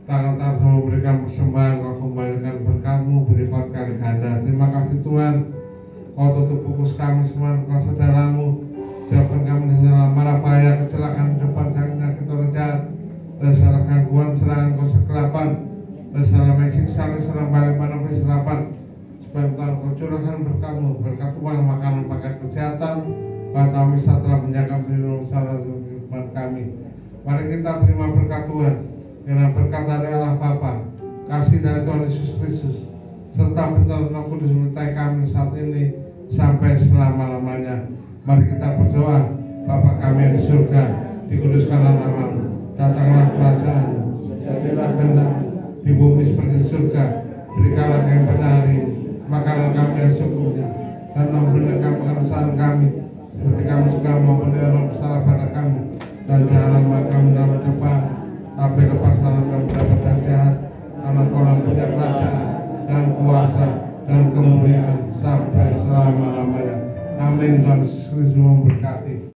tangan-tangan memberikan persembahan. Kau kembalikan berkat-Mu berlipat kali ganda. Terima kasih Tuhan. Kau tutup fokus kami semua, Kau saudaramu, jauhkan kami dari segala mara bahaya, kecelakaan, depan, sakit, penyakit, orang jahat, dari segala gangguan, serangan, kegelapan, dari segala siksa, dari segala balik panas, kegelapan, supaya Tuhan Kau curahkan berkat-Mu, berkat Tuhan, makanan, pakai kesehatan, bahwa kami setelah menjaga perlindungan salah kehidupan kami. Mari kita terima berkat Tuhan, dengan berkat dari Allah Bapa, kasih dari Tuhan Yesus Kristus, serta betul Roh Kudus menyertai kami saat ini sampai selama-lamanya. Mari kita berdoa. Bapa kami yang di surga, dikuduskanlah nama-Mu, datanglah kerajaan-Mu, jadilah kehendak di bumi seperti di surga. Berikanlah kami pada hari ini makanan kami yang secukupnya, dan ampunilah kami kesalahan kami, seperti kami juga mengampuni orang bersalah pada kami, dan janganlah kami dalam cobaan, tapi lepaskanlah kami dari perbuatan jahat, karena Kau yang punya kerajaan dan kuasa dan kemuliaan sampai selama-lamanya. Amin. Tuhan Yesus Kristus memberkati.